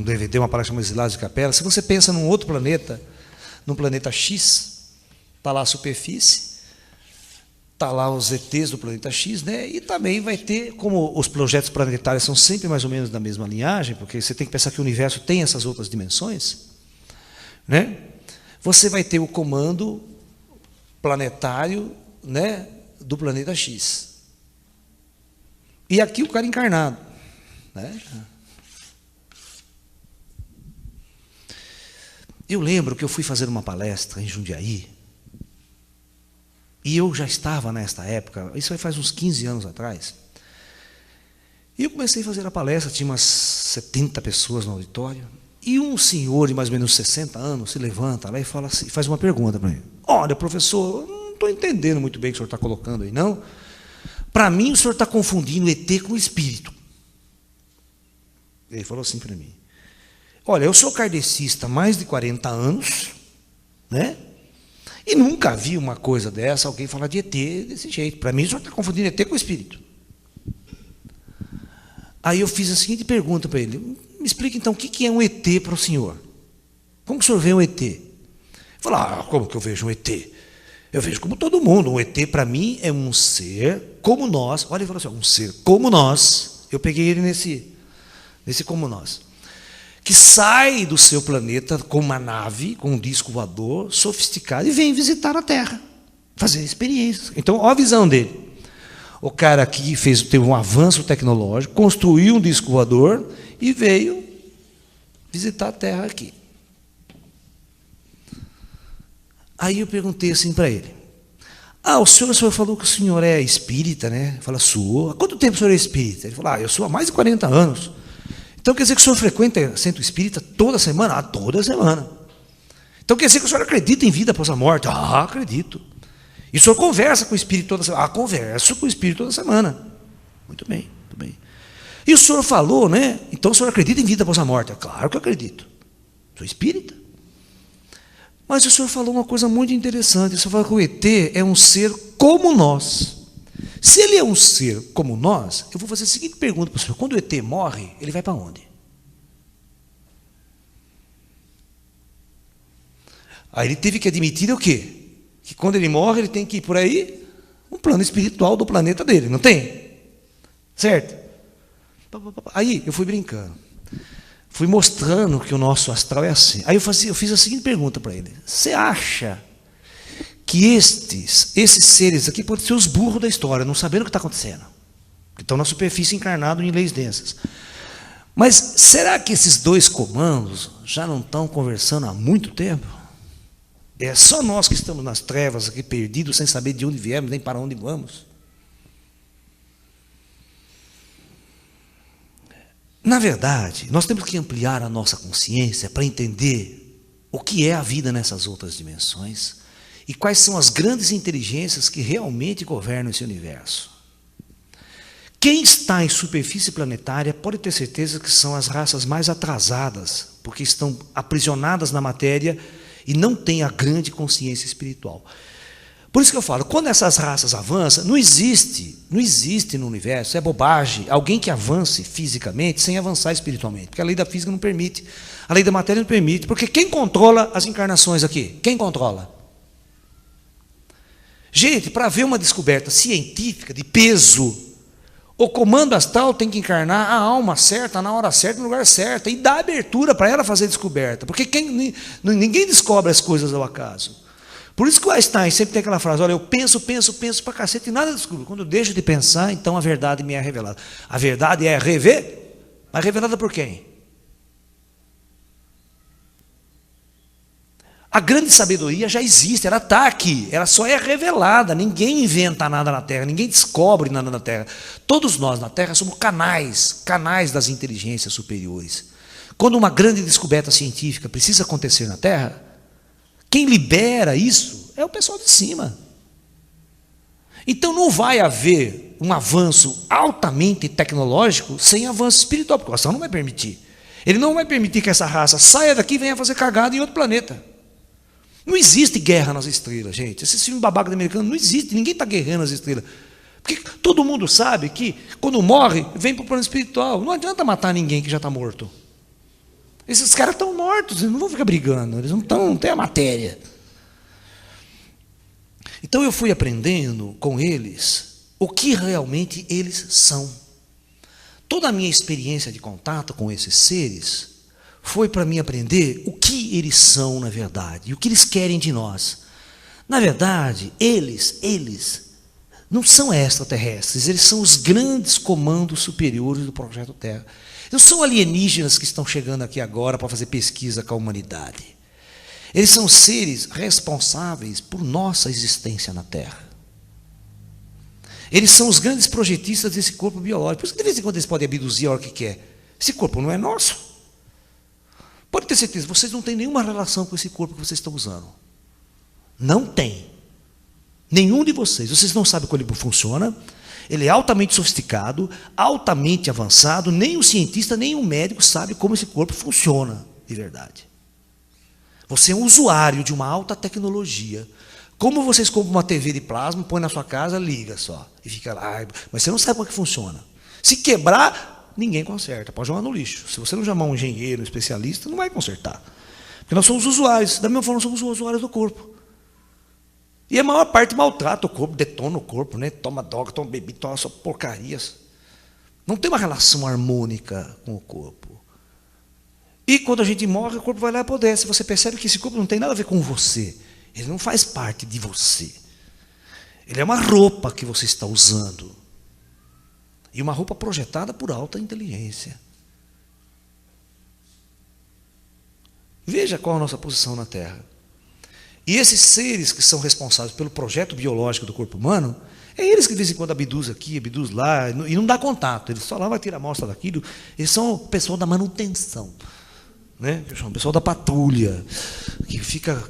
A: DVD, uma palestra chamada Exilados de Capela. Se você pensa num outro planeta, num planeta X, está lá a superfície, está lá os ETs do planeta X, né? E também vai ter, como os projetos planetários são sempre mais ou menos da mesma linhagem, porque você tem que pensar que o universo tem essas outras dimensões, né? Você vai ter o comando planetário, né, do planeta X. E aqui o cara encarnado, né? Eu lembro que eu fui fazer uma palestra em Jundiaí, e eu já estava nesta época, isso aí faz uns 15 anos atrás, e eu comecei a fazer a palestra, tinha umas 70 pessoas no auditório, e um senhor de mais ou menos 60 anos se levanta lá e fala assim, faz uma pergunta para mim. Olha, professor, eu não estou entendendo muito bem o que o senhor está colocando aí, não. Para mim, o senhor está confundindo ET com espírito. Ele falou assim para mim. Olha, eu sou kardecista há mais de 40 anos, né? E nunca vi uma coisa dessa, alguém falar de ET desse jeito. Para mim, o senhor está confundindo ET com espírito. Aí eu fiz a seguinte pergunta para ele. Me explica então, o que é um ET para o senhor? Como que o senhor vê um ET? Ele falou, como que eu vejo um ET? Eu vejo como todo mundo. Um ET para mim é um ser como nós. Olha, ele falou assim, um ser como nós. Eu peguei ele nesse como nós. Que sai do seu planeta com uma nave, com um disco voador, sofisticado, e vem visitar a Terra, fazer experiências. Então, olha a visão dele. O cara aqui teve um avanço tecnológico, construiu um disco voador e veio visitar a Terra aqui. Aí eu perguntei assim para ele: o senhor falou que o senhor é espírita, né? Fala, sou. Há quanto tempo o senhor é espírita? Ele falou, eu sou há mais de 40 anos. Então quer dizer que o senhor frequenta centro espírita toda semana? Toda semana. Então quer dizer que o senhor acredita em vida após a morte? Acredito. E o senhor conversa com o espírito toda semana? Converso com o espírito toda semana. Muito bem, muito bem. E o senhor falou, né? Então o senhor acredita em vida após a morte? Claro que eu acredito. Sou espírita. Mas o senhor falou uma coisa muito interessante. O senhor falou que o ET é um ser como nós. Se ele é um ser como nós, eu vou fazer a seguinte pergunta para o senhor: quando o ET morre, ele vai para onde? Aí ele teve que admitir o quê? Que quando ele morre, ele tem que ir por aí, um plano espiritual do planeta dele, não tem? Certo? Aí eu fui brincando. Fui mostrando que o nosso astral é assim. Aí eu fiz a seguinte pergunta para ele: você acha que esses seres aqui podem ser os burros da história, não sabendo o que está acontecendo, que estão na superfície encarnados em leis densas? Mas será que esses dois comandos já não estão conversando há muito tempo? É só nós que estamos nas trevas aqui, perdidos, sem saber de onde viemos, nem para onde vamos? Na verdade, nós temos que ampliar a nossa consciência para entender o que é a vida nessas outras dimensões e quais são as grandes inteligências que realmente governam esse universo. Quem está em superfície planetária pode ter certeza que são as raças mais atrasadas, porque estão aprisionadas na matéria e não têm a grande consciência espiritual. Por isso que eu falo, quando essas raças avançam, não existe no universo, é bobagem, alguém que avance fisicamente sem avançar espiritualmente, porque a lei da física não permite, a lei da matéria não permite, porque quem controla as encarnações aqui? Quem controla? Gente, para ver uma descoberta científica de peso, o comando astral tem que encarnar a alma certa, na hora certa, no lugar certo, e dar abertura para ela fazer descoberta, porque ninguém descobre as coisas ao acaso. Por isso que o Einstein sempre tem aquela frase: olha, eu penso pra cacete e nada descubro. Quando eu deixo de pensar, então a verdade me é revelada. A verdade é mas revelada por quem? A grande sabedoria já existe, ela está aqui, ela só é revelada. Ninguém inventa nada na Terra, ninguém descobre nada na Terra. Todos nós na Terra somos canais das inteligências superiores. Quando uma grande descoberta científica precisa acontecer na Terra, quem libera isso é o pessoal de cima. Então não vai haver um avanço altamente tecnológico sem avanço espiritual, porque o astral não vai permitir. Ele não vai permitir que essa raça saia daqui e venha fazer cagada em outro planeta. Não existe guerra nas estrelas, gente. Esse filme babaca do americano não existe, ninguém está guerrando nas estrelas. Porque todo mundo sabe que quando morre, vem para o plano espiritual. Não adianta matar ninguém que já está morto. Esses caras estão mortos, eles não vão ficar brigando, eles não têm a matéria. Então eu fui aprendendo com eles o que realmente eles são. Toda a minha experiência de contato com esses seres foi para mim aprender o que eles são na verdade, e o que eles querem de nós. Na verdade, eles não são extraterrestres, eles são os grandes comandos superiores do Projeto Terra. Não são alienígenas que estão chegando aqui agora para fazer pesquisa com a humanidade. Eles são seres responsáveis por nossa existência na Terra. Eles são os grandes projetistas desse corpo biológico. Por isso que de vez em quando eles podem abduzir a hora que quer. Esse corpo não é nosso. Pode ter certeza, vocês não têm nenhuma relação com esse corpo que vocês estão usando. Não tem. Nenhum de vocês. Vocês não sabem como ele funciona. Ele é altamente sofisticado, altamente avançado. Nem o cientista, nem o médico sabe como esse corpo funciona de verdade. Você é um usuário de uma alta tecnologia. Como vocês compram uma TV de plasma, põe na sua casa, liga só. E fica lá. Mas você não sabe como é que funciona. Se quebrar, ninguém conserta. Pode jogar no lixo. Se você não chamar um engenheiro, um especialista, não vai consertar. Porque nós somos usuários. Da mesma forma, nós somos usuários do corpo. E a maior parte maltrata o corpo, detona o corpo, né? Toma droga, toma bebida, toma só porcarias. Não tem uma relação harmônica com o corpo. E quando a gente morre, o corpo vai lá e apodrece. Você percebe que esse corpo não tem nada a ver com você. Ele não faz parte de você. Ele é uma roupa que você está usando. E uma roupa projetada por alta inteligência. Veja qual é a nossa posição na Terra. E esses seres que são responsáveis pelo projeto biológico do corpo humano, é eles que de vez em quando abduzem aqui, abduzem lá, e não dá contato. Eles só lá vai tirar a amostra daquilo. Eles são o pessoal da manutenção, né? O pessoal da patrulha, que fica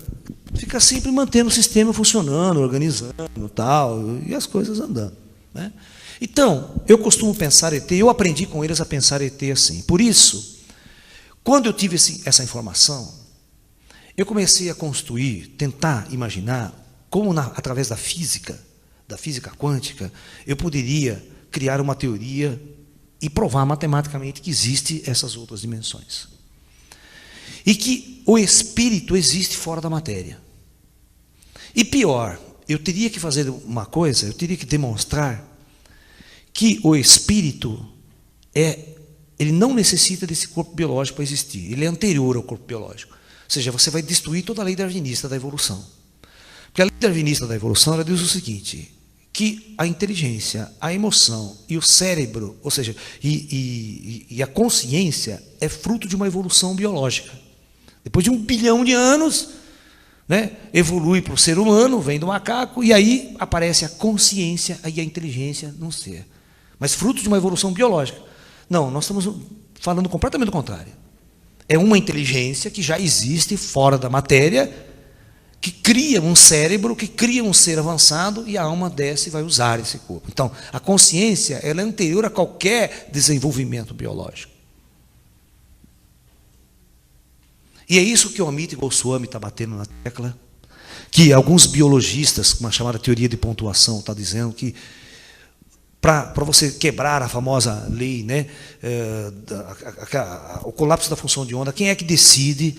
A: sempre mantendo o sistema funcionando, organizando tal, e as coisas andando, né? Então, eu costumo pensar ET, eu aprendi com eles a pensar ET assim. Por isso, quando eu tive essa informação, eu comecei a construir, tentar imaginar como, através da física quântica, eu poderia criar uma teoria e provar matematicamente que existem essas outras dimensões. E que o espírito existe fora da matéria. E pior, eu teria que fazer uma coisa, eu teria que demonstrar que o espírito ele não necessita desse corpo biológico para existir. Ele é anterior ao corpo biológico. Ou seja, você vai destruir toda a lei darwinista da evolução. Porque a lei darwinista da evolução, ela diz o seguinte, que a inteligência, a emoção e o cérebro, ou seja, e a consciência é fruto de uma evolução biológica. Depois de 1 bilhão de anos, né, evolui para o ser humano, vem do macaco, e aí aparece a consciência e a inteligência num ser. Mas fruto de uma evolução biológica. Não, nós estamos falando completamente do contrário. É uma inteligência que já existe fora da matéria, que cria um cérebro, que cria um ser avançado, e a alma desce e vai usar esse corpo. Então, a consciência ela é anterior a qualquer desenvolvimento biológico. E é isso que o Amit Goswami está batendo na tecla, que alguns biologistas, com uma chamada teoria de pontuação, está dizendo que para você quebrar a famosa lei, né, o colapso da função de onda, quem é que decide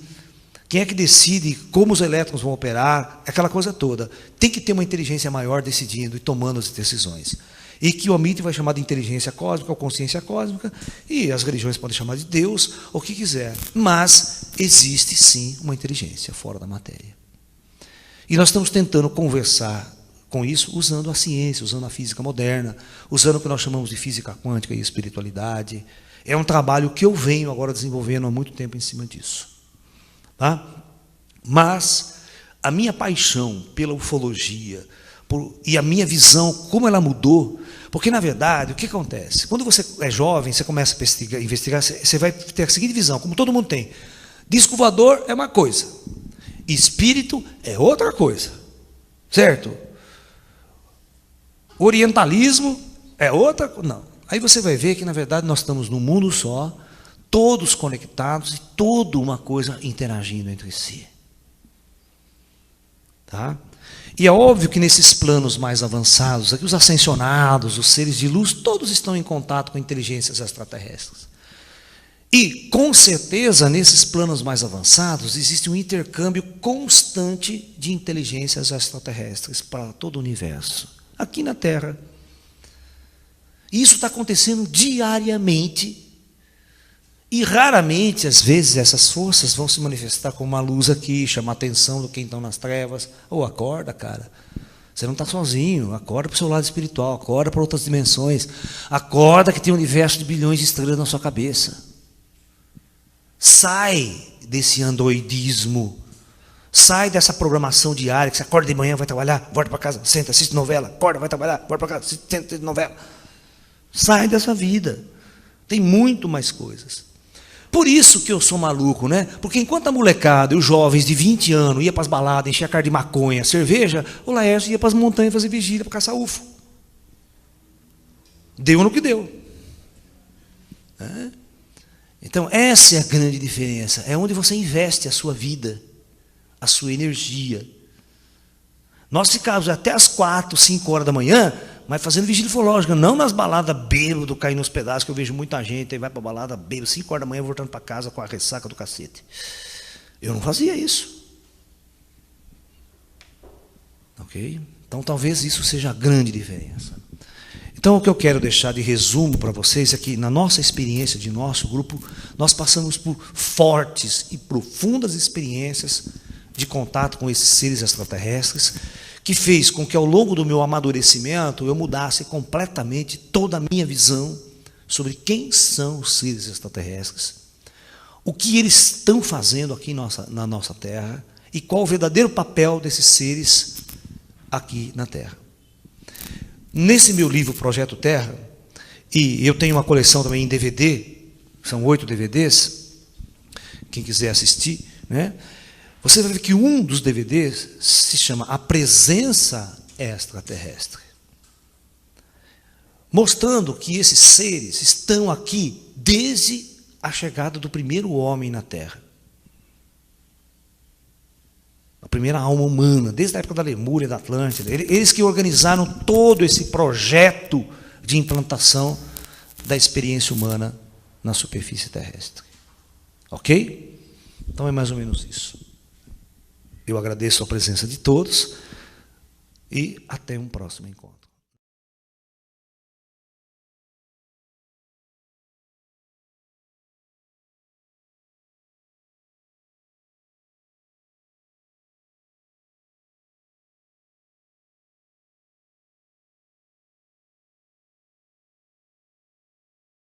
A: como os elétrons vão operar, aquela coisa toda. Tem que ter uma inteligência maior decidindo e tomando as decisões. E que o Amit vai chamar de inteligência cósmica ou consciência cósmica, e as religiões podem chamar de Deus, ou o que quiser. Mas existe sim uma inteligência fora da matéria. E nós estamos tentando conversar com isso usando a ciência, usando a física moderna, usando o que nós chamamos de física quântica e espiritualidade. É um trabalho que eu venho agora desenvolvendo há muito tempo em cima disso. Tá? Mas a minha paixão pela ufologia e a minha visão, como ela mudou, porque na verdade, o que acontece? Quando você é jovem, você começa a investigar, você vai ter a seguinte visão, como todo mundo tem. Disco voador é uma coisa, espírito é outra coisa, certo? Orientalismo é outra coisa. Não. Aí você vai ver que na verdade nós estamos num mundo só, todos conectados e toda uma coisa interagindo entre si. Tá? E é óbvio que nesses planos mais avançados, aqui os ascensionados, os seres de luz, todos estão em contato com inteligências extraterrestres. E, com certeza, nesses planos mais avançados, existe um intercâmbio constante de inteligências extraterrestres para todo o universo, aqui na Terra. E isso está acontecendo diariamente. E raramente, às vezes, essas forças vão se manifestar com uma luz aqui, chamar a atenção de quem está nas trevas. Acorda, cara. Você não está sozinho. Acorda para o seu lado espiritual. Acorda para outras dimensões. Acorda que tem um universo de bilhões de estrelas na sua cabeça. Sai desse andoidismo. Sai dessa programação diária, que você acorda de manhã, vai trabalhar, volta para casa, senta, assiste novela. Acorda, vai trabalhar, volta para casa, senta, assiste novela. Sai dessa vida. Tem muito mais coisas. Por isso que eu sou maluco, né? Porque enquanto a molecada e os jovens de 20 anos iam para as baladas, encher a cara de maconha, cerveja, o Laércio ia para as montanhas fazer vigília para caçar UFO. Deu no que deu. Então, essa é a grande diferença. É onde você investe a sua vida, a sua energia. Nós ficamos até as 4, 5 horas da manhã, mas fazendo vigília ufológica, não nas baladas bêbado, caindo nos pedaços, que eu vejo muita gente, aí vai para a balada bêbado, 5 horas da manhã, voltando para casa com a ressaca do cacete. Eu não fazia isso. Ok? Então, talvez isso seja a grande diferença. Então, o que eu quero deixar de resumo para vocês é que, na nossa experiência de nosso grupo, nós passamos por fortes e profundas experiências de contato com esses seres extraterrestres, que fez com que ao longo do meu amadurecimento eu mudasse completamente toda a minha visão sobre quem são os seres extraterrestres, o que eles estão fazendo aqui na nossa Terra e qual o verdadeiro papel desses seres aqui na Terra. Nesse meu livro Projeto Terra, e eu tenho uma coleção também em DVD, são 8 DVDs, quem quiser assistir, né? Você vai ver que um dos DVDs se chama A Presença Extraterrestre, mostrando que esses seres estão aqui desde a chegada do primeiro homem na Terra. A primeira alma humana, desde a época da Lemúria, da Atlântida. Eles que organizaram todo esse projeto de implantação da experiência humana na superfície terrestre. Ok? Então é mais ou menos isso. Eu agradeço a presença de todos e até um próximo encontro.